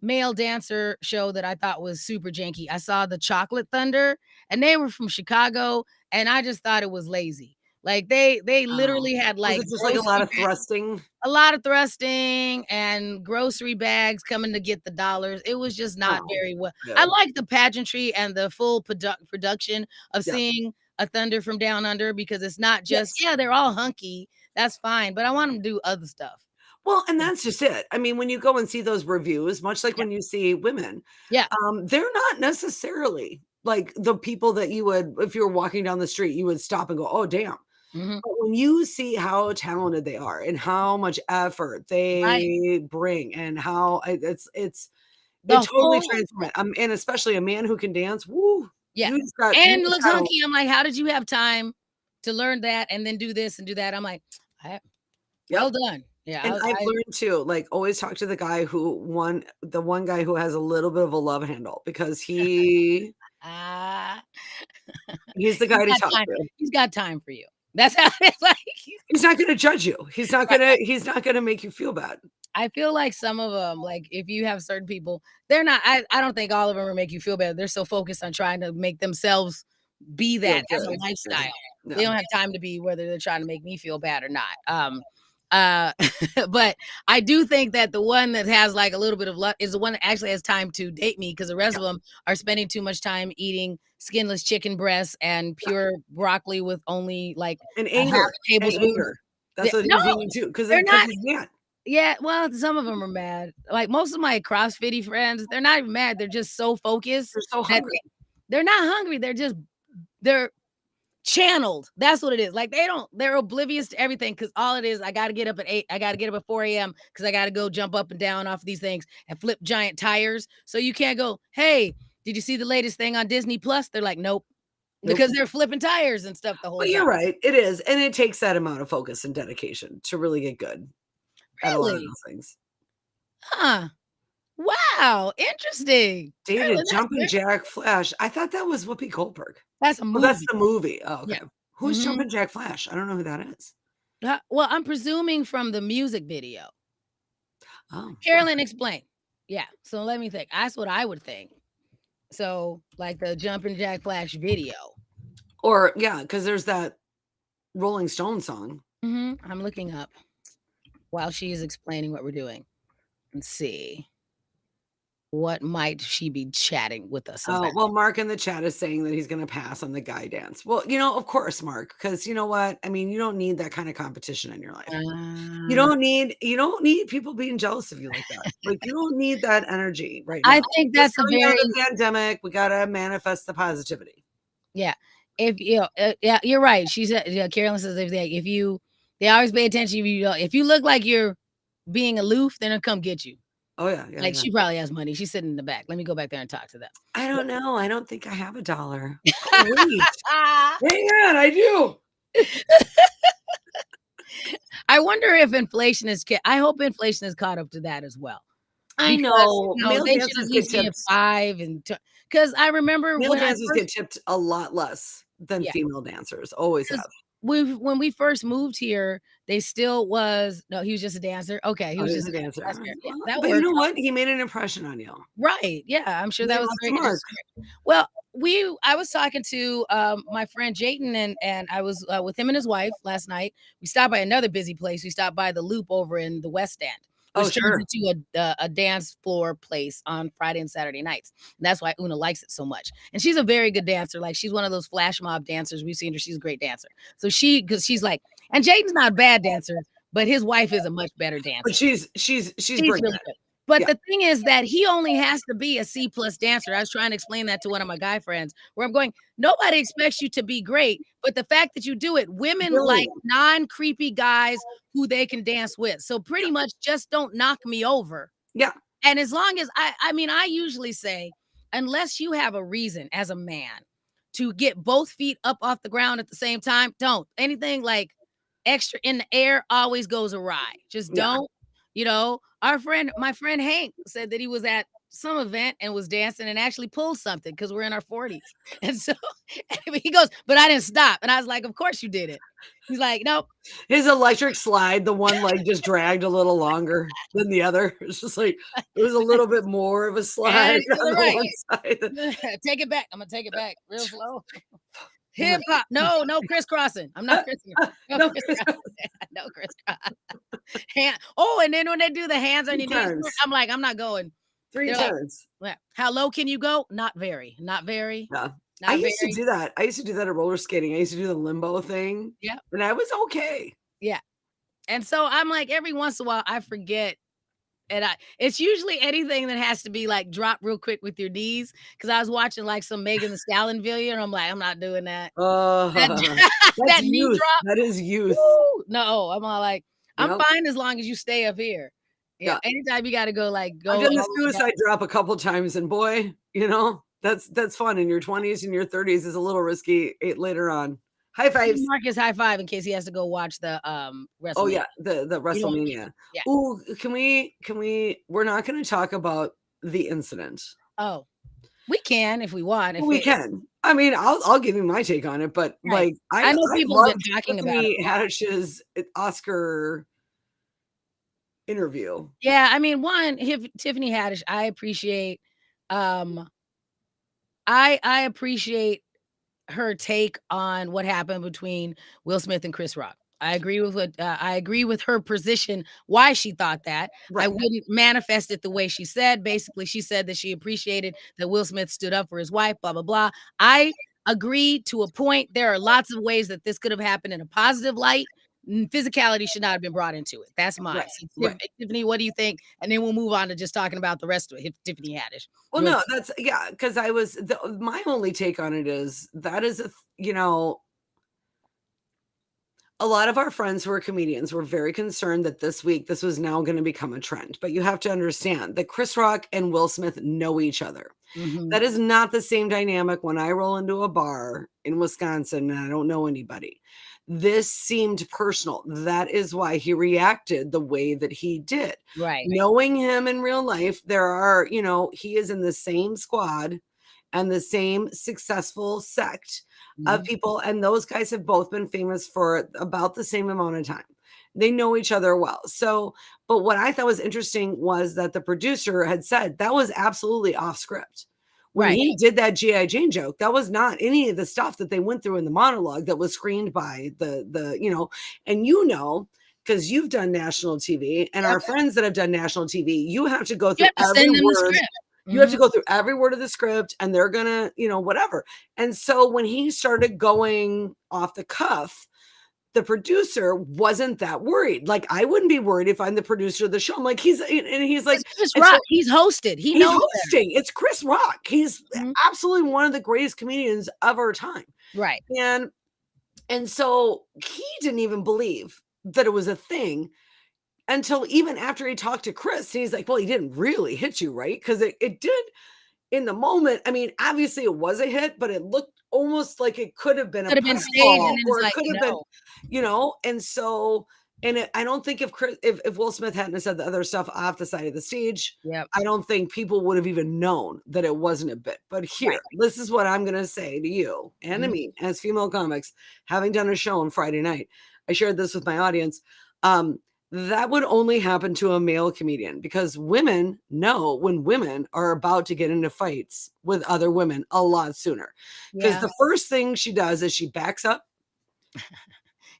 male dancer show that I thought was super janky. I saw the Chocolate Thunder, and they were from Chicago, and I just thought it was lazy. Like they literally had Was like it just like a lot grocery of thrusting? a lot of thrusting and grocery bags coming to get the dollars. It was just not Oh, very well. yeah. I like the pageantry and the full production of Yeah. seeing a Thunder from Down Under because it's not just, Yes. yeah, they're all hunky. That's fine. But I want them to do other stuff. Well, and that's just it. I mean, when you go and see those reviews, much like Yeah. when you see women, Yeah. they're not necessarily like the people that you would, if you were walking down the street, you would stop and go, "Oh, damn." Mhm. But when you see how talented they are and how much effort Right. they bring and how it The totally whole transforms it. And especially a man who can dance, woo, yeah. you And just looks got hunky. I'm like, how did you have time to learn that and then do this and do that? I'm like, well yep. done. Yeah. And I've learned too, like, always talk to the guy who won the one guy who has a little bit of a love handle because Ah, he's the he's guy to got talk time. to. He's got time for you. That's how it's like. He's not gonna judge you. He's not gonna make you feel bad. I feel like some of them, like if you have certain people, they're not. I don't think all of them will make you feel bad. They're so focused on trying to make themselves be Feel that as a good. lifestyle. Yeah. They don't have time to be whether they're trying to make me feel bad or not. Uh, but I do think that the one that has like a little bit of luck is the one that actually has time to date me because the rest of them are spending too much time eating skinless chicken breasts and pure broccoli with only like And a half anger. a And tablespoon. anger. That's what he's No, eating too, because they're not. he's mad. Yeah, well, some of them are mad. Like most of my CrossFitty friends, they're not even mad. They're just so focused They're so that hungry. they're not hungry. They're channeled. That's what it is. Like they're oblivious to everything because all it is, I got to get up at 8. I got to get up at 4 a.m. because I got to go jump up and down off these things and flip giant tires. So you can't go, hey, did you see the latest thing on Disney Plus? They're like, nope. Because they're flipping tires and stuff the whole But time. you're right. It is. And it takes that amount of focus and dedication to really get good at a lot of Really? those things. Huh. Wow. Interesting. Dated Carolyn, that's Jumping very- Jack Flash. I thought that was Whoopi Goldberg. That's a Oh, movie. that's the movie. Oh, okay. Yeah. Who's Mhm. Jumping Jack Flash? I don't know who that is. Well, I'm presuming from the music video. Oh, Carolyn, explain. Yeah. So let me think. That's what I would think. So, like the Jumpin' Jack Flash video. or yeah, because there's that Rolling Stone song. I'm looking up while she is explaining what we're doing. Let's see. What might she be chatting with us Oh, about? well, Mark in the chat is saying that he's going to pass on the guy dance. Well, of course, Mark, because you know what? I mean, you don't need that kind of competition in your life. You don't need people being jealous of you like that. Like you don't need that energy right now. I think that's a Coming out very of the pandemic. We got to manifest the positivity. yeah. If yeah, you're right. She said, yeah, Carolyn says if you they always pay attention. If you look like you're being aloof, then they'll come get you. Oh yeah, yeah. Like yeah. she probably has money. She's sitting in the back. Let me go back there and talk to them. I don't know. I don't think I have $1. Oh, wait. Hang on, I do. I wonder if inflation is. I hope inflation is caught up to that as well. I Because, know. Male they should dancers at get least be at tipped. 5 and because I remember Male when I dancers first, get tipped a lot less than Yeah. female dancers. Always 'Cause have. when we first moved here, they still was no. He was just a dancer. Okay, he Oh, was he's just a dancer. dancer. Yeah, Well, that but you worked. know what? He made an impression on you. Right. Yeah, I'm sure He that was left a very mark. well. I was talking to my friend Jayton and I was with him and his wife last night. We stopped by another busy place. We stopped by the Loop over in the West End, Oh, which sure. turns into a dance floor place on Friday and Saturday nights. And that's why Una likes it so much. And she's a very good dancer. Like she's one of those flash mob dancers. We've seen her. She's a great dancer. So because she's like, and Jayton's not a bad dancer, but his wife is a much better dancer. But she's She's bringing really it. good. But the thing is that he only has to be a C+ dancer. I was trying to explain that to one of my guy friends, where I'm going, nobody expects you to be great, but the fact that you do it, women like Brilliant. non-creepy guys who they can dance with. So pretty much just don't knock me over. Yeah. And as long as I mean, I usually say, unless you have a reason as a man to get both feet up off the ground at the same time, don't. Anything like extra in the air always goes awry. Just Yeah. don't. My friend Hank said that he was at some event and was dancing and actually pulled something because we're in our 40s. And so he goes, but I didn't stop. And I was like, of course you did it. He's like, nope. His electric slide, the one leg just dragged a little longer than the other. It's just like it was a little bit more of a slide And to on the the right. one side. Take it back. I'm gonna take it back real slow. Hip hop. No crisscrossing. I'm not crisscrossing. No, No crisscross. Oh, and then when they do the hands on your knees, turns. I'm like, I'm not going. 3 They're like, turns. how low can you go? Not very. Not very. Yeah. Not I used to very. do that. I used to do that at roller skating. I used to do the limbo thing. Yeah. And I was okay. Yeah. And so I'm like, every once in a while, I forget. And it's usually anything that has to be like drop real quick with your knees. Cause I was watching like some Megan Thee Stallion video and I'm like, I'm not doing that. That's That knee youth. drop. That is youth. Woo! No, I'm all like, I'm Yep. fine as long as you stay up here. Yeah. Anytime you got to go like go. I've done the all the way down. suicide drop a couple times, and boy, that's fun. In your 20s and your 30s is a little risky later on. High fives. Marcus high five in case he has to go watch the WrestleMania. Oh yeah, the WrestleMania. Yeah. Ooh, can we? We're not going to talk about the incident. Oh, we can if we want. If We can. I mean, I'll give you my take on it, but Right. like I know people have been loved talking about Tiffany it. Haddish's Oscar interview. Yeah, I mean, Tiffany Haddish, I appreciate. I appreciate her take on what happened between Will Smith and Chris Rock. I agree with her position, why she thought that. Right. I wouldn't manifest it the way she said. Basically, she said that she appreciated that Will Smith stood up for his wife, blah, blah, blah. I agree to a point. There are lots of ways that this could have happened in a positive light. Physicality should not have been brought into it. That's mine. Right, So, right. Tiffany, what do you think? And then we'll move on to just talking about the rest of it. Tiffany Haddish. Well, Real no, that's because my only take on it is that is a lot of our friends who are comedians were very concerned that this week this was now going to become a trend. But you have to understand that Chris Rock and Will Smith know each other. Mhm. That is not the same dynamic when I roll into a bar in Wisconsin and I don't know anybody. This seemed personal. That is why he reacted the way that he did. Right. Knowing him in real life, he is in the same squad and the same successful sect of people. And those guys have both been famous for about the same amount of time. They know each other well. So, but what I thought was interesting was that the producer had said that was absolutely off script. When he did that G.I. Jane joke, that was not any of the stuff that they went through in the monologue that was screened by and because you've done national TV and our friends that have done national TV, you have to go through every word. You have to go through every word of the script and they're gonna, whatever. And so when he started going off the cuff, the producer wasn't that worried. Like I wouldn't be worried if I'm the producer of the show. I'm like, he's like, Chris Rock. He's hosted. He's hosting. It's Chris Rock. He's absolutely one of the greatest comedians of our time. Right. And so he didn't even believe that it was a thing until even after he talked to Chris. And he's like, well, he didn't really hit you, right? Because it did in the moment. I mean, obviously it was a hit, but it looked almost like it could have been staged, and it could have been, and so, I don't think if Will Smith hadn't said the other stuff off the side of the stage, I don't think people would have even known that it wasn't a bit. But here, this is what I'm going to say to you and to me as female comics, having done a show on Friday night. I shared this with my audience. That would only happen to a male comedian because women know when women are about to get into fights with other women a lot sooner. Because the first thing she does is she backs up.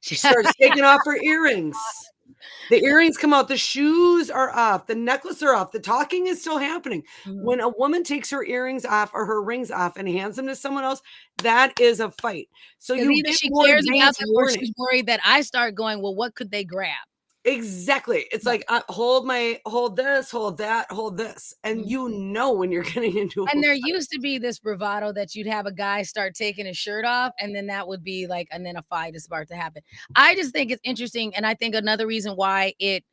She starts taking off her earrings. The earrings come out. The shoes are off. The necklace are off. The talking is still happening. When a woman takes her earrings off or her rings off and hands them to someone else, that is a fight. So either she cares about them or she's worried that I start going, well, what could they grab? Exactly. It's Right. like, hold this, hold that, hold this. And Mhm. you know when you're getting into a And there fight. used to be this bravado that you'd have a guy start taking his shirt off, and then that would be like, and then a fight is about to happen. I just think it's interesting, and I think another reason why it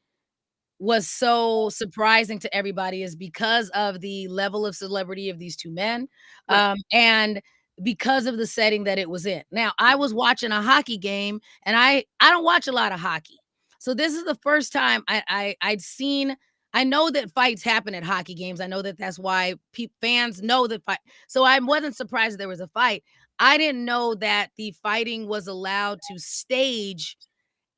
was so surprising to everybody is because of the level of celebrity of these two men, Right. and because of the setting that it was in. Now, I was watching a hockey game, and I don't watch a lot of hockey, so this is the first time I'd seen. I know that fights happen at hockey games. I know that that's why fans know that fight. So I wasn't surprised that there was a fight. I didn't know that the fighting was allowed to stage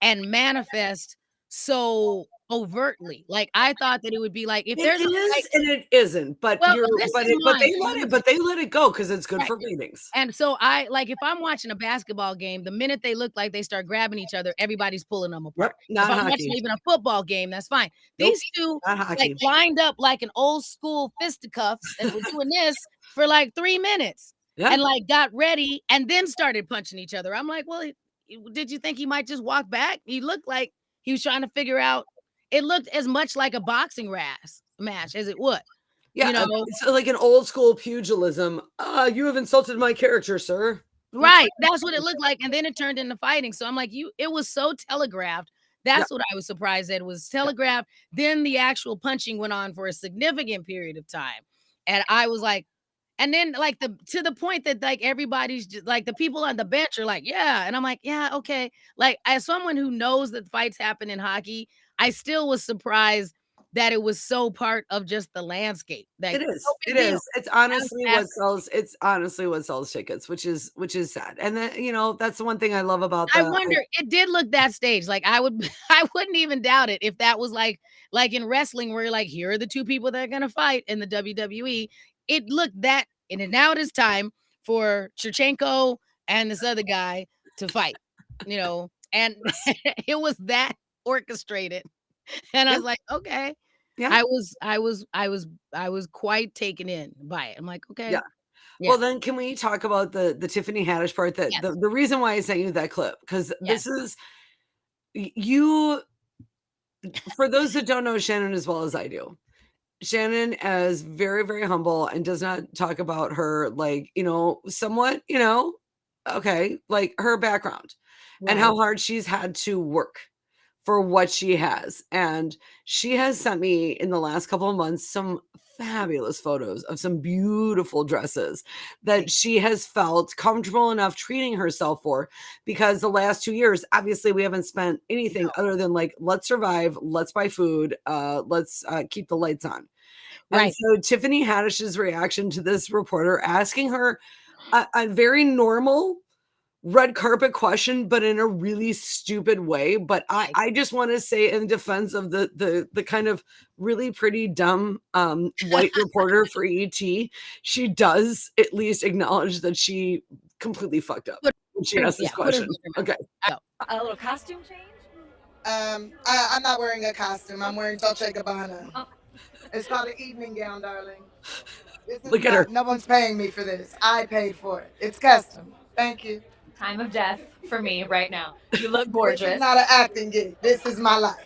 and manifest so overtly. Like, I thought that it would be like, if It there's a fight. is and it isn't, but Well, you're this but is it but mine, they and let I'm it gonna but they let it go because it's good right. for ratings. And so like, if I'm watching a basketball game, the minute they look like they start grabbing each other, everybody's pulling them apart. Yep, If not I'm watching hockey. even a football game, that's fine. Nope, These 2, not like, hockey. lined up like an old school fisticuffs and were doing this for, like, 3 minutes Yeah. and, like, got ready and then started punching each other. I'm like, "Well, did you think he might just walk back?" He looked like he was trying to figure out. It looked as much like a boxing match as it would, Yeah, you know? it's like an old school pugilism. You have insulted my character, sir." Like, Right, that's what it looked like, and then it turned into fighting, so I'm like, it was so telegraphed. yeah, That's what I was surprised that it was yeah. telegraphed, then the actual punching went on for a significant period of time, and I was like, and then, like, to the point that, like, everybody's just like, the people on the bench are like, "Yeah," and I'm like, "Yeah, okay." Like, as someone who knows that fights happen in hockey, I still was surprised that it was so part of just the landscape, like, It no is, it big deal. is. It's As honestly what fast sells it's honestly what sells tickets, which is sad, and then, that's the one thing I love about I the wonder, it did look that stage, like, I would I wouldn't even doubt it if that was like in wrestling where you're like, "Here are the 2 people that are gonna fight in the WWE." It looked that, and then now it is time for Shevchenko and this other guy to fight, and it was that orchestrated, and I yeah, was like, "Okay." yeah, I was quite taken in by it. I'm like, yeah. "Okay." Well, Yeah. then can we talk about the Tiffany Haddish part that the Yes. the reason why I sent you that clip because Yes. this is you for those that don't know Shannon as well as I do. Shannon is very, very humble and does not talk about her like, somewhat, okay, like her background and Right. how hard she's had to work for what she has. And she has sent me in the last couple of months some fabulous photos of some beautiful dresses that Right. she has felt comfortable enough treating herself for because the last 2 years, obviously, we haven't spent anything No. other than like, let's survive, let's buy food, let's keep the lights on. And Right. so Tiffany Haddish's reaction to this reporter asking her a very normal red carpet question, but in a really stupid way. But I, Right. I just want to say in defense of the kind of really pretty dumb white reporter for ET, she does at least acknowledge that she completely fucked up Put when she her asked this put her question. foot in her Okay. mouth. A little costume change? I'm not wearing a costume. I'm wearing Dolce Gabbana. Oh. It's called an evening gown, darling. This is Look at her. no one's paying me for this. I paid for it. It's custom. Thank you. Time of death for me right now. You look This gorgeous. is not an acting gig. This is my life.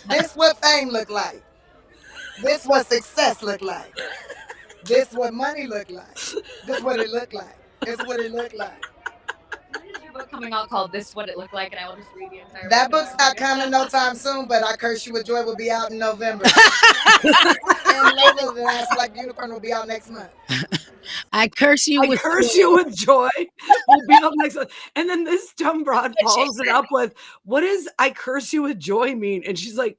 This what fame look like. This what success look like. This what money look like. This what it look like. It's what it look like. When is your book coming out called This What It Looked Like? And I will just read the entire That book. book's not coming no time soon, but I Curse You With Joy will be out in November. And Lola, the Last Black Unicorn will be out next month. I curse you I with curse joy. you with joy. We'll be up next one. And then this dumb broad follows it up with, what does I curse you with joy mean? And she's like,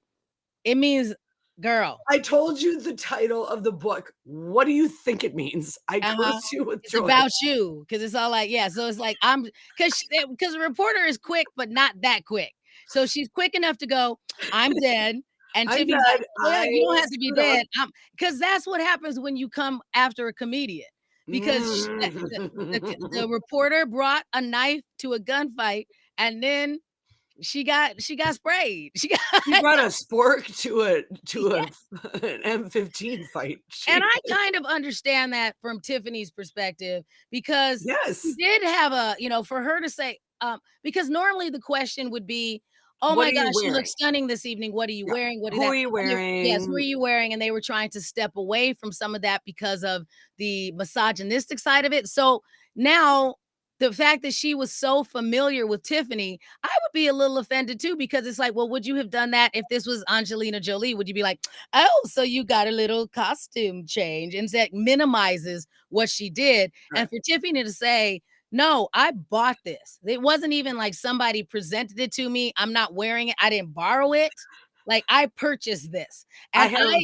It means, girl. I told you the title of the book. What do you think it means? I Uh-huh. curse you with It's joy. about you because it's all like, yeah. So it's like because the reporter is quick, but not that quick. So she's quick enough to go, "I'm dead," and I'm Tiffany's dead. like, "Well, you don't have to be screwed up. dead." Because that's what happens when you come after a comedian. Because the reporter brought a knife to a gunfight, and then she got sprayed. She brought a spork to an M15 fight. And I kind of understand that from Tiffany's perspective because Yes. she did have for her to say, because normally the question would be, oh What my are you gosh, you look wearing? stunning this evening. What are you Yeah. wearing? What is Who that? are you Yes, who are wearing? you wearing? And they were trying to step away from some of that because of the misogynistic side of it. So now the fact that she was so familiar with Tiffany, I would be a little offended too, because it's like, well, would you have done that if this was Angelina Jolie? Would you be like, oh, so you got a little costume change? And that minimizes what she did. Right. And for Tiffany to say, no, I bought this. It wasn't even like somebody presented it to me. I'm not wearing it. I didn't borrow it. Like I purchased this. I And have I have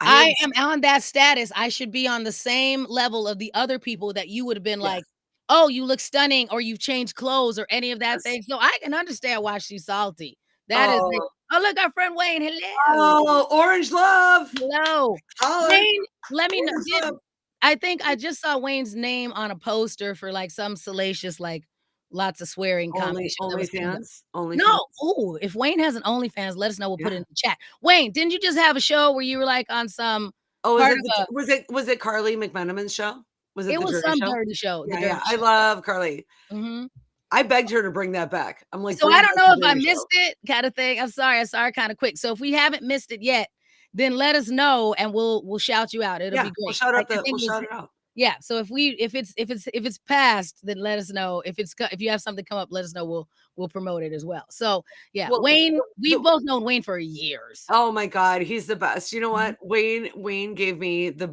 I am on that status. I should be on the same level of the other people that you would have been yes, like, "Oh, you look stunning," or "You've changed clothes," or any of that yes. thing. So I can understand why she's salty. That is it. Oh, Oh, look, our friend Wayne. Hello. oh, orange love. Hello. Holler. Wayne, let me know. Orange love. I think I just saw Wayne's name on a poster for like some salacious, like lots of swearing comedy show that was coming up. OnlyFans. OnlyFans. No. Oh, if Wayne has an OnlyFans, let us know. We'll put it Yeah. in the chat. Wayne, didn't you just have a show where you were like on some Oh, part of a was it Carly McMenamin's show? Was it it the was Dirty some Show? dirty show, the Yeah, dirty yeah. I show. love Carly. Mhm. I begged her to bring that back. I'm like, So bring I back don't know the if I Dirty Show. missed it kinda thing. I'm sorry, I saw it kinda quick. So if we haven't missed it yet, then let us know and we'll shout you out. It'll Yeah, be we'll great. shout I out think we'll it was shout it out. yeah, so if it's past, then let us know. If you have something come up, let us know. We'll promote it as well. So, yeah, Well, Wayne, we've the both known Wayne for years. oh my God, he's the best. You know Mhm. what? Wayne gave me the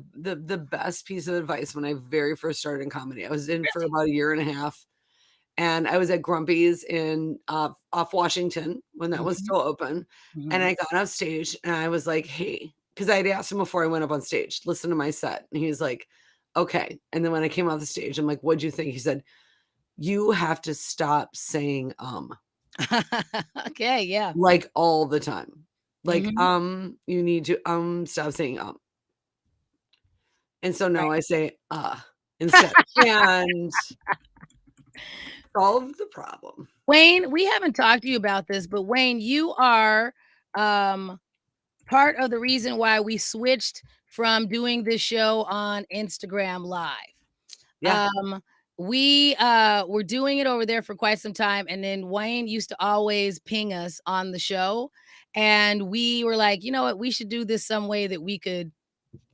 best piece of advice when I very first started in comedy. I was in for about a year and a half, and I was at Grumpy's in off Washington when that was Mhm, still open. And mhm. I got off stage and I was like, hey, because I had asked him before I went up on stage, listen to my set. And he was like, okay. And then when I came off the stage, I'm like, what'd you think? He said, you have to stop saying Okay, yeah. like all the time. Like, Mhm. you need to stop saying And so now Right. I say instead. And solve the problem. Wayne, we haven't talked to you about this, but Wayne, you are um part of the reason why we switched from doing this show on Instagram Live. Yeah. Um, we were doing it over there for quite some time, and then Wayne used to always ping us on the show, and we were like, you know what, we should do this some way that we could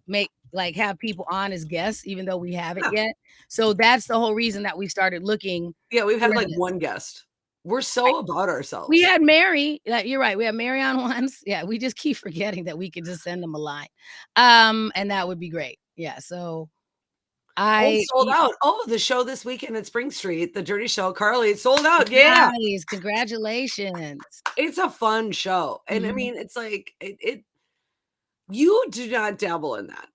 make like have people on as guests, even though we haven't Yeah. yet. So that's the whole reason that we started looking Yeah, we've had for like this. one guest. We're so about We ourselves. had Mary. You're right. We had Mary on once. Yeah, we just keep forgetting that we could just send them a line, and that would be great. Yeah. So Oh, I it's sold out. Oh, the show this weekend at Spring Street, the Dirty Show, Carly, it's sold out. Yeah. nice. Congratulations. It's a fun show. And I Mhm. mean, it's like you do not dabble in that.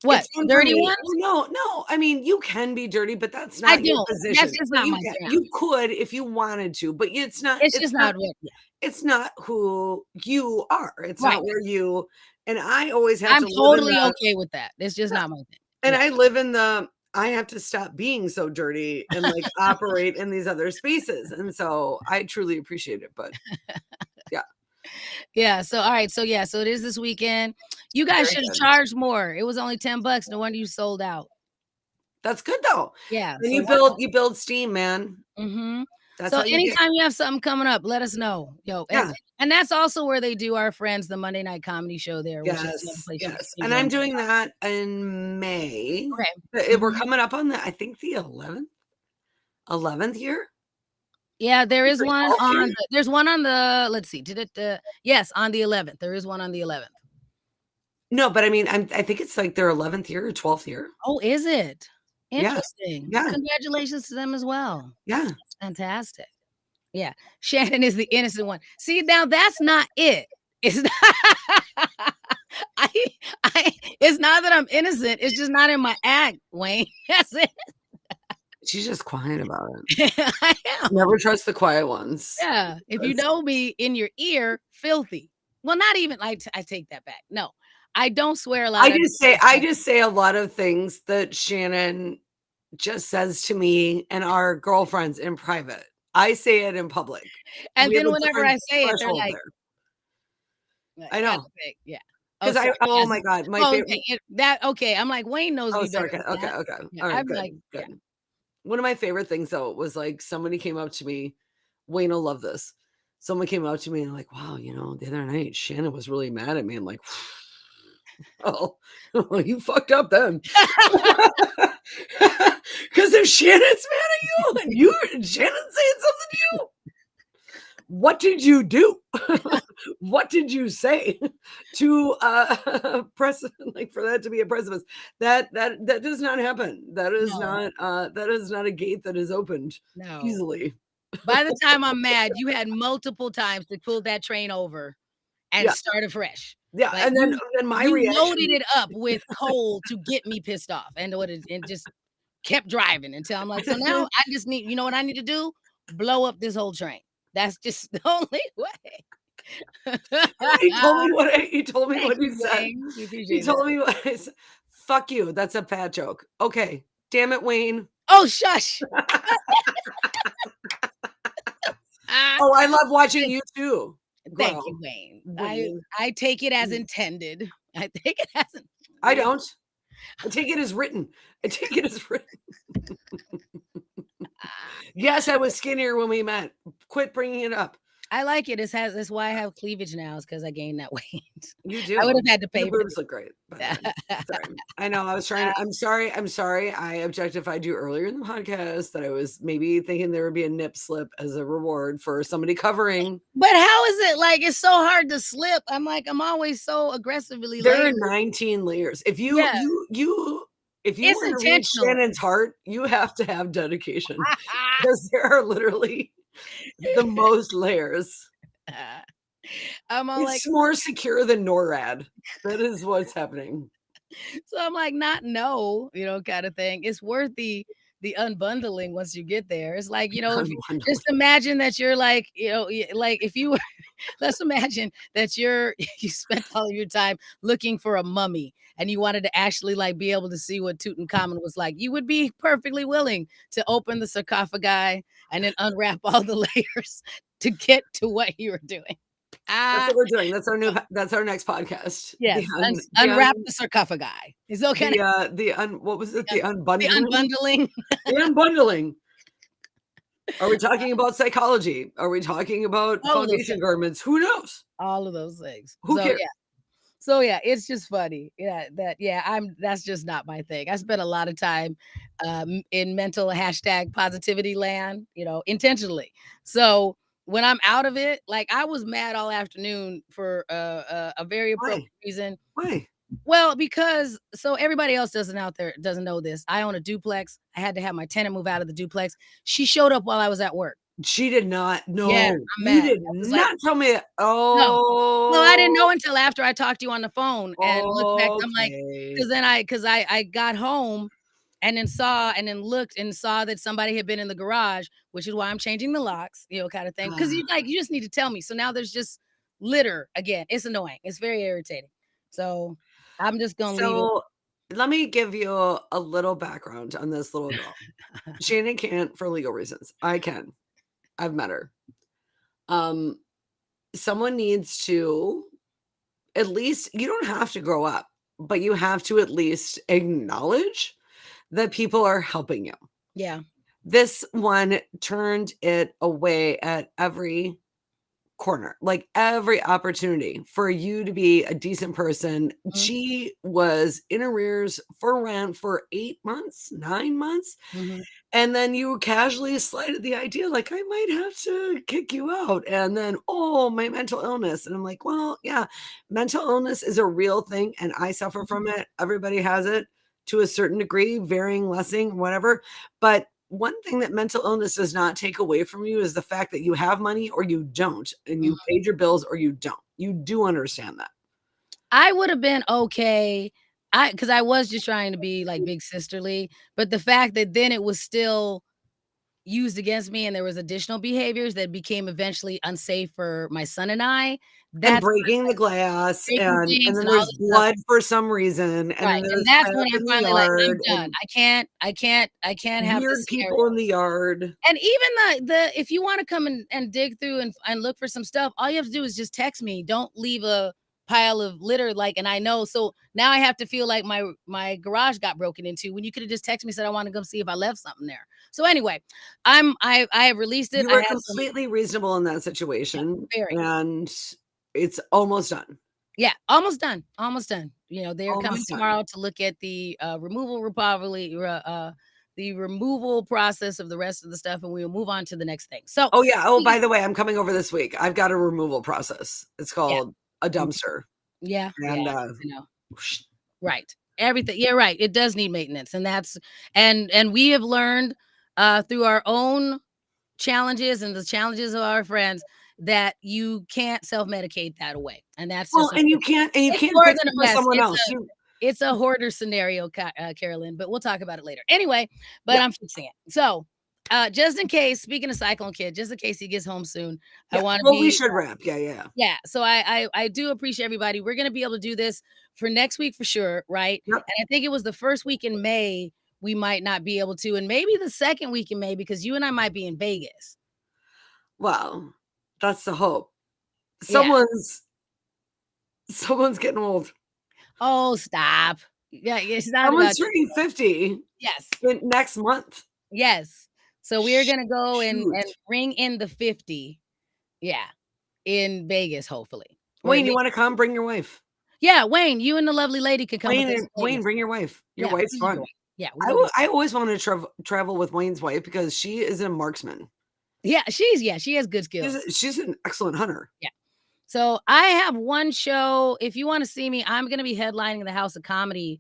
What? It's fun for Dirty me. ones? No, no. I mean, you can be dirty, but that's I not your don't. That's position. just But not my jam. you could if you wanted to, but It's just not what yeah. it's not who you are. It's Right. not where you and I always have I'm to live in totally the okay with that. It's just not my thing. and Yeah. I live in the I have to stop being so dirty and like operate in these other spaces. And so I truly appreciate it. But yeah, Yeah. So all right. So yeah. So it is this weekend. You guys very should have good. charged more. It was only $10. No wonder you sold out. That's good though. Yeah. And So you build steam, man. mm-hmm. That's So how you get anytime you have something coming up, let us know. Yo, yeah. and that's also where they do our friends the Monday night comedy show there, which is another Yes, place you yes. can And I'm join. doing that in May. Okay. We're Mhm. coming up on I think the 11th year Yeah, there is or one 12th year. there's one on the let's see, did it yes, on the 11th. There is one on the 11th. No, but I mean, I think it's like their 11th year or 12th year. Oh, is it? Yeah, Interesting. Well, yeah, congratulations to them as well. yeah. That's fantastic. Yeah. Shannon is the innocent one. See, now that's not it. It's not I I it's not that I'm innocent. It's just not in my act, Wayne. That's it. She's just quiet about it. I am. Never trust the quiet ones. Yeah. If you That's know me in your ear, filthy. Well, not even I take that back. No. I don't swear a lot. I just say a lot of things that Shannon just says to me and our girlfriends in private. I say it in public. and We have then a whenever different I say it, they're threshold like, there. like, I God, know. okay, yeah. Oh, Because sorry. oh Yes. my God, my Oh, favorite. okay. Okay. I'm like, Wayne knows Oh, me better sorry. than Okay, that. okay. Yeah, All right, I'm good, like, yeah. good. One of my favorite things though was like somebody came up to me. Wayne will love this. someone came up to me and like, wow, the other night Shannon was really mad at me. I'm like, oh, well, you fucked up then. Because if Shannon's mad at you and Shannon's saying something to you, what did you do? What did you say to press like for that to be a precipice? That does not happen. That is not a gate that is opened easily. By the time I'm mad, you had multiple times to pull that train over and start afresh. Yeah, Like, and then my you reaction loaded it up with coal to get me pissed off, and just kept driving until I'm like, so now I just need, you know what I need to do? Blow up this whole train. That's just the only way. He told me what he said. He told me what I said. Fuck you. That's a fat joke. Okay. Damn it, Wayne. Oh, shush. Oh, I love watching you too. Thank you, Wayne. I take it as intended. I take it as I don't. I take it as written. Yes, I was skinnier when we met. Quit bringing it up. I like it. That's why I have cleavage now, is because I gained that weight. You do. I would have had to pay. Your boobs look great. Sorry. I know. I was trying. I'm sorry. I objectified you earlier in the podcast that I was maybe thinking there would be a nip slip as a reward for somebody covering. But how is it like it's so hard to slip? I'm always so aggressively. There are 19 layers. If you want to reach Shannon's heart, you have to have dedication because there are literally the most layers. It's more secure than NORAD. That is what's happening. So I'm like, kind of thing. It's worth the unbundling once you get there. It's like, just imagine that you're like, like if you were, let's imagine that you spent all of your time looking for a mummy and you wanted to actually like be able to see what Tutankhamun was like. You would be perfectly willing to open the sarcophagi and then unwrap all the layers to get to what you were doing. That's what we're doing. That's our next podcast. Yes, unwrap the sarcophagi. Is okay. What was it? The unbundling. The unbundling. Are we talking about psychology? Are we talking about foundation garments? Who knows? All of those things. Who cares? Yeah. So yeah, it's just funny. That's just not my thing. I spent a lot of time in mental #positivity land, intentionally. So when I'm out of it, like I was mad all afternoon for a very appropriate reason. Why? Well, because everybody else doesn't know this. I own a duplex. I had to have my tenant move out of the duplex. She showed up while I was at work. She did not know. Yeah, you did not tell me. Oh, no, I didn't know until after I talked to you on the phone and looked back. I'm like, because I got home and then looked and saw that somebody had been in the garage, which is why I'm changing the locks, kind of thing. Because you just need to tell me. So now there's just litter again. It's annoying. It's very irritating. So I'm just gonna leave it. Let me give you a little background on this little girl. Shannon can't for legal reasons. I can. I've met her. Someone needs to at least, you don't have to grow up, but you have to at least acknowledge that people are helping you. Yeah. This one turned it away at every corner, like every opportunity for you to be a decent person. Mm-hmm. She was in arrears for rent for 8 months, 9 months. Mm-hmm. And then you casually slighted the idea, like, I might have to kick you out. And then, my mental illness. And I'm like, well, yeah, mental illness is a real thing. And I suffer from it. Everybody has it to a certain degree, varying, lessening, whatever. But one thing that mental illness does not take away from you is the fact that you have money or you don't, and you paid your bills or you don't. You do understand that. I would have been okay. Because I was just trying to be like big sisterly, but the fact that then it was still used against me and there was additional behaviors that became eventually unsafe for my son and I. And breaking the glass and then there's blood for some reason. And that's when I finally like, I'm done. I can't have weird people in the yard. And even the if you want to come and dig through and look for some stuff, all you have to do is just text me. Don't leave a pile of litter, like, and I know, so now I have to feel like my garage got broken into when you could have just texted me, said I want to go see if I left something there. So anyway, I have released it. You I were have some, completely reasonable in that yeah, situation, very. and it's almost done. Yeah, almost done. Almost done. You know, they're coming Almost done. tomorrow to look at the the removal process of the rest of the stuff, and we'll move on to the next thing. So, Oh, yeah. Oh, by the way, I'm coming over this week. I've got a removal process. It's yeah, called a dumpster. yeah, And I know. whoosh. Right. Everything. Yeah, right. It does need maintenance, and that's and we have learned through our own challenges and the challenges of our friends that you can't self-medicate that away, and that's Well, just and you it's can't more fix than it a for mess. someone else. You It's a hoarder scenario, Carolyn, but we'll talk about it later. Anyway, but Yeah, I'm fixing it. So, just in case, speaking of Cyclone Kid, just in case he gets home soon, I yeah. want to Well, we be, should wrap. Yeah, yeah. yeah. So I do appreciate everybody. We're gonna be able to do this for next week for sure, right? Yep. And I think it was the first week in May we might not be able to, and maybe the second week in May because you and I might be in Vegas. Well, that's the hope. Yeah. Someone's getting old. Oh, stop. Yeah, it's not about Someone's turning 50 yes. next month. Yes. So we're gonna go and Shoot. ring in the 50. Yeah, in Vegas, hopefully. Or Wayne, you may want to come? Bring your wife. yeah, Wayne, you and the lovely lady could come with us to Wayne, Vegas. bring your wife. Your Yeah, wife's bring your fun. wife. Yeah, we go get I always wanted to travel with Wayne's wife because she is a marksman. yeah, she has good skills. She's an excellent hunter. Yeah. So I have one show. If you want to see me, I'm gonna be headlining the House of Comedy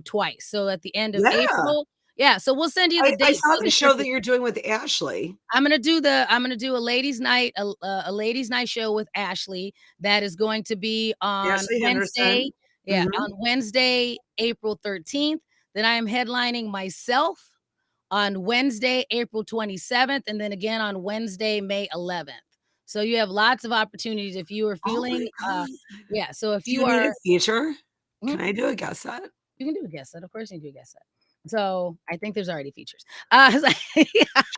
twice. So at the end of Yeah. April. Yeah, so we'll send you the I dates. saw so the that show you that can- you're doing with Ashley. I'm gonna do a ladies' night, a ladies' night show with Ashley that is going to be on Ashley Wednesday. Henderson. Yeah, Mhm. on Wednesday, April 13th. Then I am headlining myself on Wednesday, April 27th, and then again on Wednesday, May 11th. So you have lots of opportunities if you are Oh my feeling, God. yeah. So if Do you you need a are, feature? Mhm, Can I do a guest set? you can do a guest set. Of course, you can do a guest set. So I think there's already features. Yeah.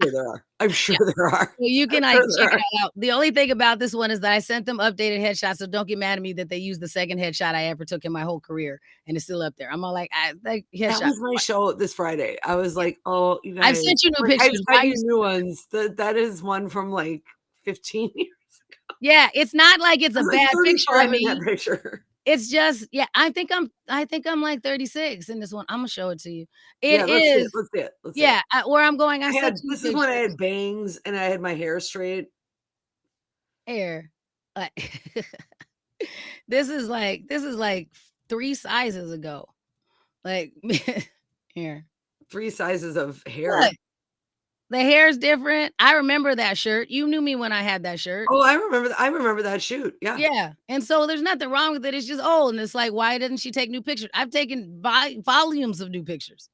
Sure there are. I'm sure there are. So you I'm can sure check there it are. out. The only thing about this one is that I sent them updated headshots, so don't get mad at me that they used the second headshot I ever took in my whole career, and it's still up there. I'm all like, that That headshot. was my show this Friday. I was like, "Oh, you I've guys." sent you new Like, I've pictures. sent Why you you new ones. That is one from, like, 15 years. Yeah, it's not like it's I a was, like, bad picture of 35 in that me. picture. It's just, yeah, I think I'm like 36 in this one. Imma show it to you. It Yeah, let's see it, is, let's see it, let's see it. yeah, where I'm going, I sent you This is when I pictures. had bangs and I had my hair straight. Here, like, this is like 3 sizes ago. Like, here. 3 sizes of hair. Look, the hair's different. I remember that shirt. You knew me when I had that shirt. Oh, I remember that shoot, yeah. Yeah, and so there's nothing wrong with it. It's just old, and it's like, why didn't she take new pictures? I've taken volumes of new pictures.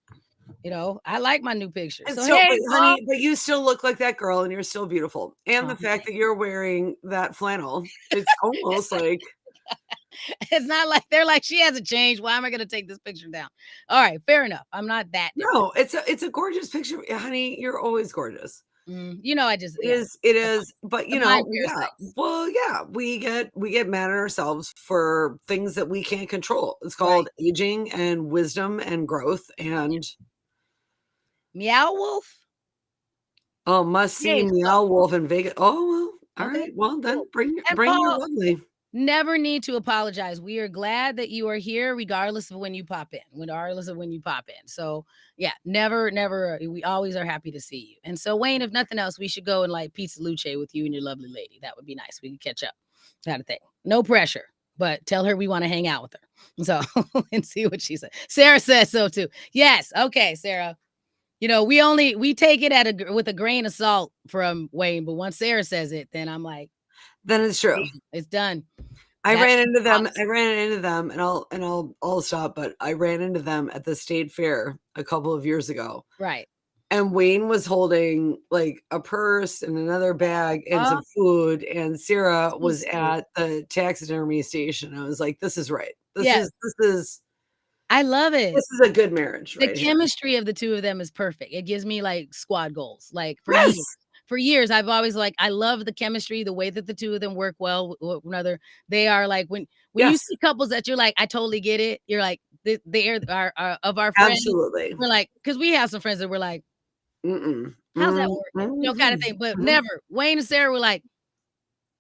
You know, I like my new pictures. And So so, but hey, Paul. honey, but you still look like that girl and you're still beautiful. And Oh, the fact that you're wearing that flannel, it's almost like it's not like they're like she hasn't changed. Why am I going to take this picture down? All right, fair enough. I'm not that different. no, it's a gorgeous picture. Honey, you're always gorgeous. You know, I just It is, but you the mind know, yeah. parasites. Well, yeah, we get mad at ourselves for things that we can't control. It's Right. called aging and wisdom and growth and Meow Wolf. oh, must see James, Meow Wolf in Vegas. Oh well, all Okay, right. Well, then cool. bring And your Paul, lovely. never need to apologize. We are glad that you are here, regardless of when you pop in. Regardless of when you pop in. So yeah, never. We always are happy to see you. And so Wayne, if nothing else, we should go and like Pizza Luce with you and your lovely lady. That would be nice. We can catch up. Kind of thing. No pressure, but tell her we want to hang out with her. So and see what she said. Sarah says so too. Yes. Okay, Sarah. You know, we take it with a grain of salt from Wayne, but once Sarah says it, then I'm like, Then it's true. it's done. I That's ran into them. awesome. I ran into them, and I'll stop. But I ran into them at the state fair a couple of years ago, Right. and Wayne was holding like a purse and another bag and some food, and Sarah was sweet. at the taxidermy station. I was like, "This is right. Yes. I love it. This is a good marriage, The right here." chemistry of the two of them is perfect. It gives me like squad goals, like for Yes. years. for years, I've always like, I love the chemistry, the way that the two of them work well with one another. They are like, when you Yes. see couples that you're like, I totally get it. You're like, they are of our friends. Absolutely. We're like, because we have some friends that we're like, Mm-mm. how's that work? Kind of thing. But never. Wayne and Sarah were like,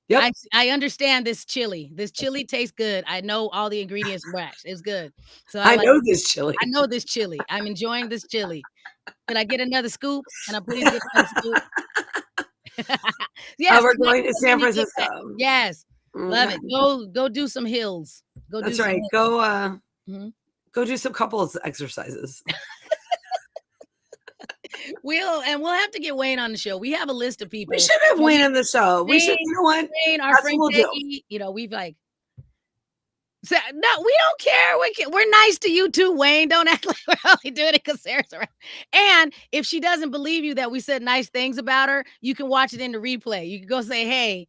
Yep. I understand this chili. This chili tastes good. I know all the ingredients match. It's good. So I know this chili. I know this chili. I'm enjoying this chili. Can I get another scoop? Can I please get another scoop? Yes, we're going to San when you get back. Francisco. Yes, love Okay. it. Go do some hills. Go do That's some right. hills. Go do some couples exercises. We'll have to get Wayne on the show. We have a list of people. We should have Wayne on the show. We should, Wayne, you know what? Wayne, our That's friend what we'll do. Peggy, we've like. So, no, we don't care. We're nice to you too, Wayne. Don't act like we're only doing it because Sarah's around. And if she doesn't believe you that we said nice things about her, you can watch it in the replay. You can go say, "Hey,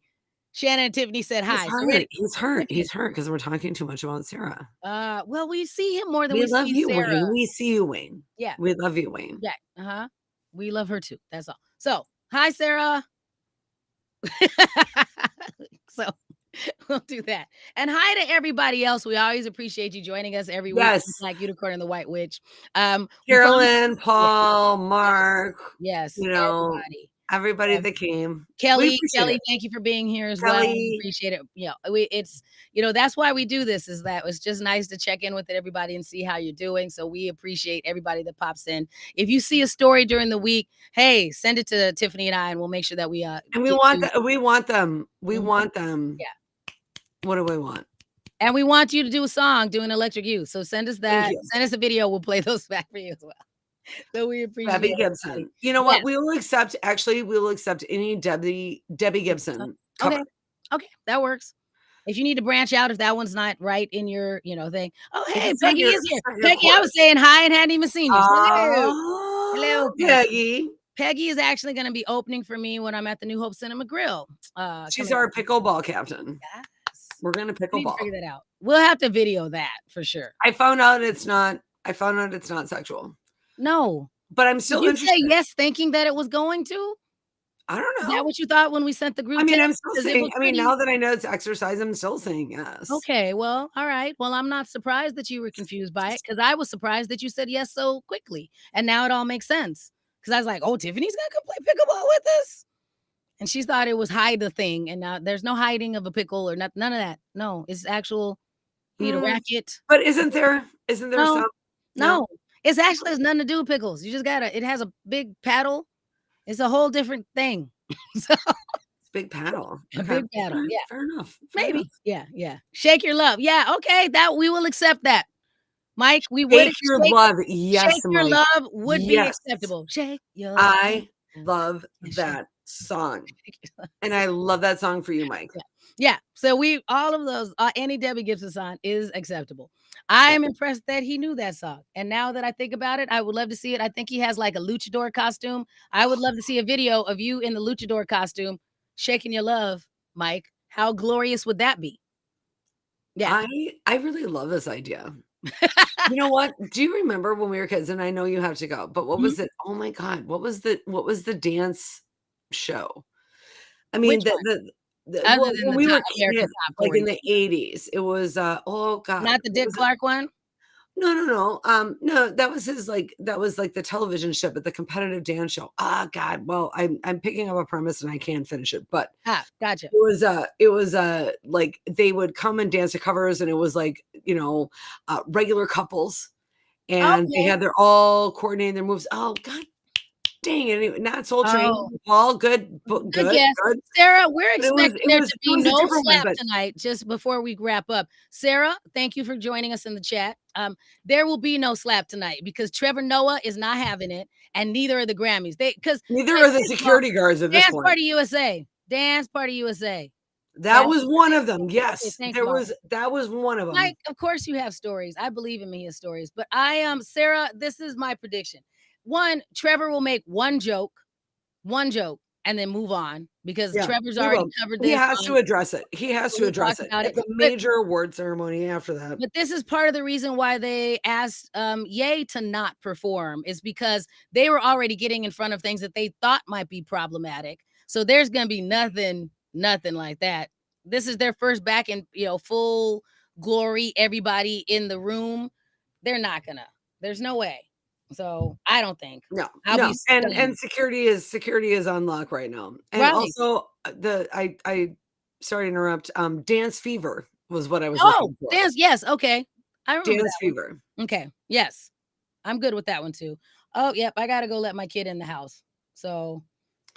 Shannan and Tiffany said hi." He's hurt because we're talking too much about Sarah. Well, we see him more than We we love see you, Sarah. Wayne. We see you, Wayne. Yeah, we love you, Wayne. Yeah, we love her too. That's all. So, hi, Sarah. So. We'll do that. And hi to everybody else. We always appreciate you joining us every week. Yes. Black Unicorn and the White Witch. Carolyn, Paul, Mark. Yes. Everybody that came. Kelly, thank you for being here as well. We appreciate it. It's that's why we do this, is that it's just nice to check in with everybody and see how you're doing. So we appreciate everybody that pops in. If you see a story during the week, hey, send it to Tiffany and I, and we'll make sure that we and we want them. We want them. Yeah. What do we want? And we want you to do a song, do an Electric Youth. So send us that. Send us a video. We'll play those back for you as well. So we appreciate Debbie Gibson. You know what? We will accept. Actually, we will accept any Debbie Gibson cover. Okay, that works. If you need to branch out, if that one's not right in your thing. Oh, hey, Peggy is here. Peggy, I was saying hi and hadn't even seen you. Hello, Peggy. Peggy is actually going to be opening for me when I'm at the New Hope Cinema Grill. She's our pickleball captain. Yes. We're gonna pickleball. Figure that out. We'll have to video that for sure. I found out it's not sexual. No, but I'm still Did you interested. say yes, thinking that it was going to? I don't know. Is that what you thought when we sent the group? I mean, text? I'm still saying. I mean, now that I know it's exercise, I'm still saying yes. Okay, well, all right. Well, I'm not surprised that you were confused by it, because I was surprised that you said yes so quickly, and now it all makes sense. Because I was like, oh, Tiffany's gonna come play pickleball with us. And she thought it was hide the thing, and now there's no hiding of a pickle or none of that. No, it's actual. You need a racket. But isn't there some? No, it's actually has nothing to do with pickles. You just gotta. It has a big paddle. It's a whole different thing. So it's big paddle. A big paddle. Yeah, fair enough. Maybe. Enough. Yeah. Shake your love. Yeah. Okay. That we will accept that. Mike, we would shake your love. Yes, shake your love would be acceptable. Shake your love. I love that song, and I love that song for you, Mike. Yeah. So all of those, any Debbie Gibson song is acceptable. I am impressed that he knew that song, and now that I think about it, I would love to see it. I think he has like a luchador costume. I would love to see a video of you in the luchador costume, shaking your love, Mike. How glorious would that be? Yeah, I really love this idea. You know what? Do you remember when we were kids? And I know you have to go, but what was it? Oh my God, what was the dance show? I mean, when we were kids, like in the 80s, it was oh God, not the Dick Clark one. No, that was the television show, but the competitive dance show. God, well, I'm picking up a premise and I can't finish it, but gotcha. It was like they would come and dance to covers, and it was like, regular couples, and they had all coordinating their moves. Oh God. Dang it! Not Soul Train. All good. Good. Sarah, we're expecting there to be no slap tonight. Just before we wrap up, Sarah, thank you for joining us in the chat. There will be no slap tonight because Trevor Noah is not having it, and neither are the Grammys. Neither are the security guards at this point. Dance Party USA. That was one of them. Yes, that was one of them. Mike, of course you have stories. I believe in me his stories, but I am Sarah. This is my prediction. One, Trevor will make one joke, and then move on because Trevor's already covered this. He has to address it. He has to address it at the major award ceremony after that. But this is part of the reason why they asked Ye to not perform, is because they were already getting in front of things that they thought might be problematic. So there's gonna be nothing like that. This is their first back in, full glory, everybody in the room. They're not gonna. There's no way. So I don't think. No, I'll no, be stunned. and security is on lock right now, and Right. also I sorry to interrupt. Dance Fever was what I was Oh, looking for. dance. Yes. Okay. I remember Dance that one. Fever. Okay. Yes. I'm good with that one too. Oh, yep. I gotta go let my kid in the house. So,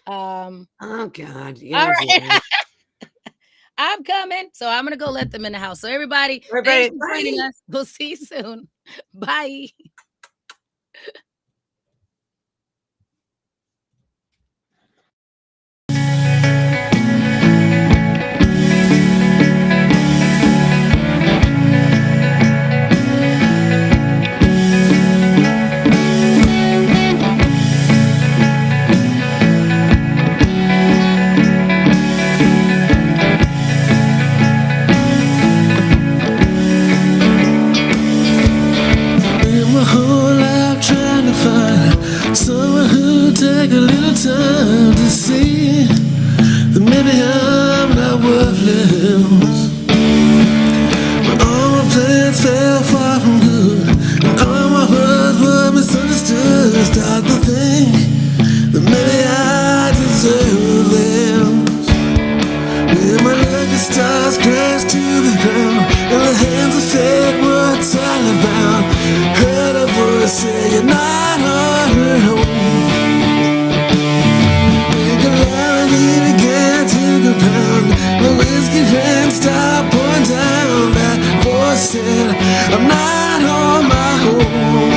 Oh God, all yeah. right. I'm coming. So I'm gonna go let them in the house. So everybody, Right, thanks right, for joining bye. us. We'll see you soon. Bye. My whole life trying to find someone who'll take a little time to see that maybe I'm not worthless. But all my plans fell far from good, and all my words were misunderstood. I start to think that maybe I deserve this. When my lucky stars crash to the ground, in the hands of fate, what's all about? Heard a voice say you're not all alone. When calamity began to compound, the whiskey rain stopped pouring down. That voice said, I'm not on my own.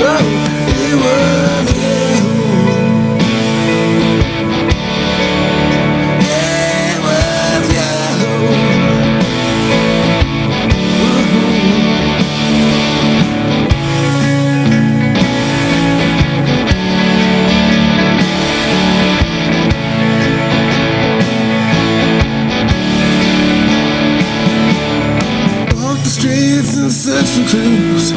Oh, it was you. It was you. Walk the streets and search for clues,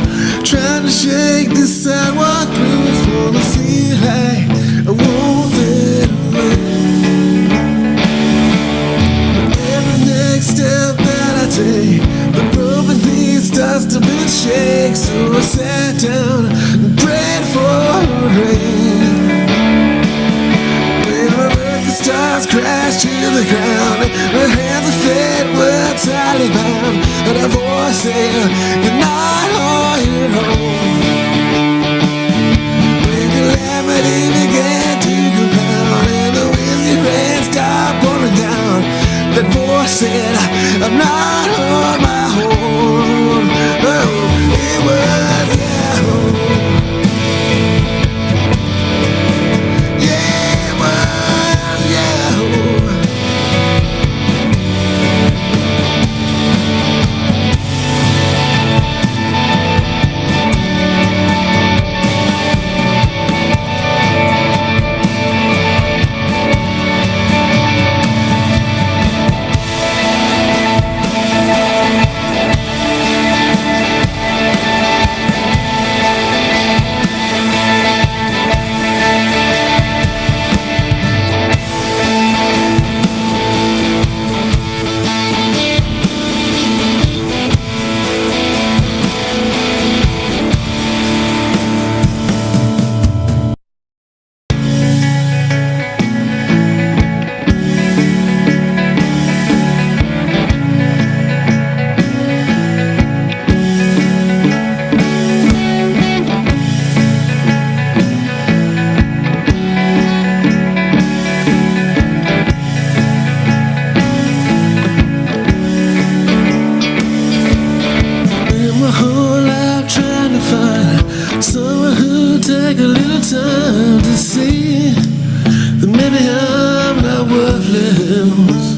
trying to shake the sidewalk blues. Wanna feel like I won't fade away. But every next step that I take, the broken piece starts to bend and shake. So I sat down and prayed for rain. When my lucky stars crashed to the ground, the hands of fate were tightly bound, and a voice said, you're not on your own. When calamity began to compound, and the whiskey rain stopped pouring down, that voice said, I'm not on my own. Oh, it was you. Yeah, it was you. Spent my whole life trying to find someone who'll take a little time to see that maybe I'm not worthless.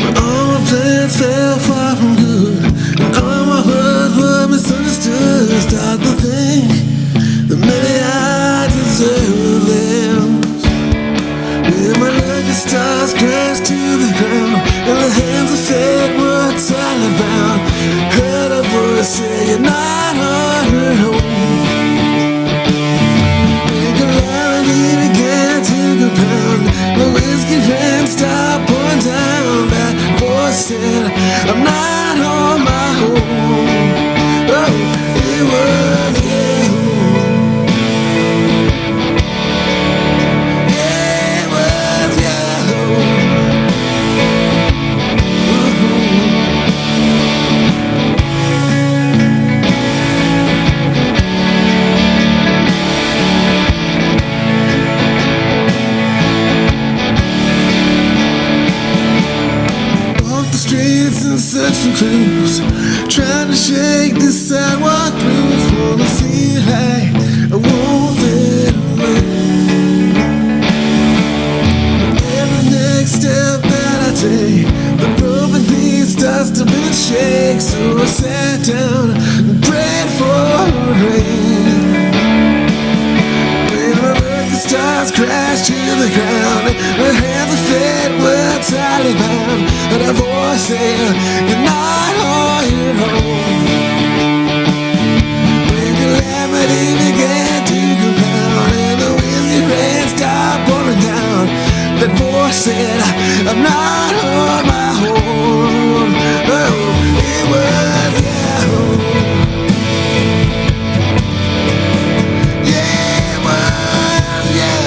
But all my plans fell far from good, and all my words were misunderstood. I start to think that maybe I deserve this. When my lucky stars crashed to the ground, in the hands of fate, what's all about? Heard a voice say you're not all alone. When calamity began to compound, I'm not on my own. Oh, it was you. Yeah, it was Walk the streets and search for clues, trying to shake the sidewalk blues. Wanna see like I won't let away. Every next step that I take, the broken piece starts to bend and shake. So I sat down and prayed for rain. When my earth stars crash to the ground, my hands are fed, were tightly bound, and a voice said, "You're not on your own." When calamity began to compound and the whiskey rain stopped pouring down, that voice said, "I'm not on my own." Oh, it was you. Yeah, it was you.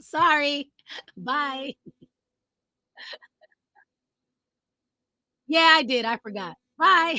Sorry. Bye. Yeah, I did. I forgot. Bye.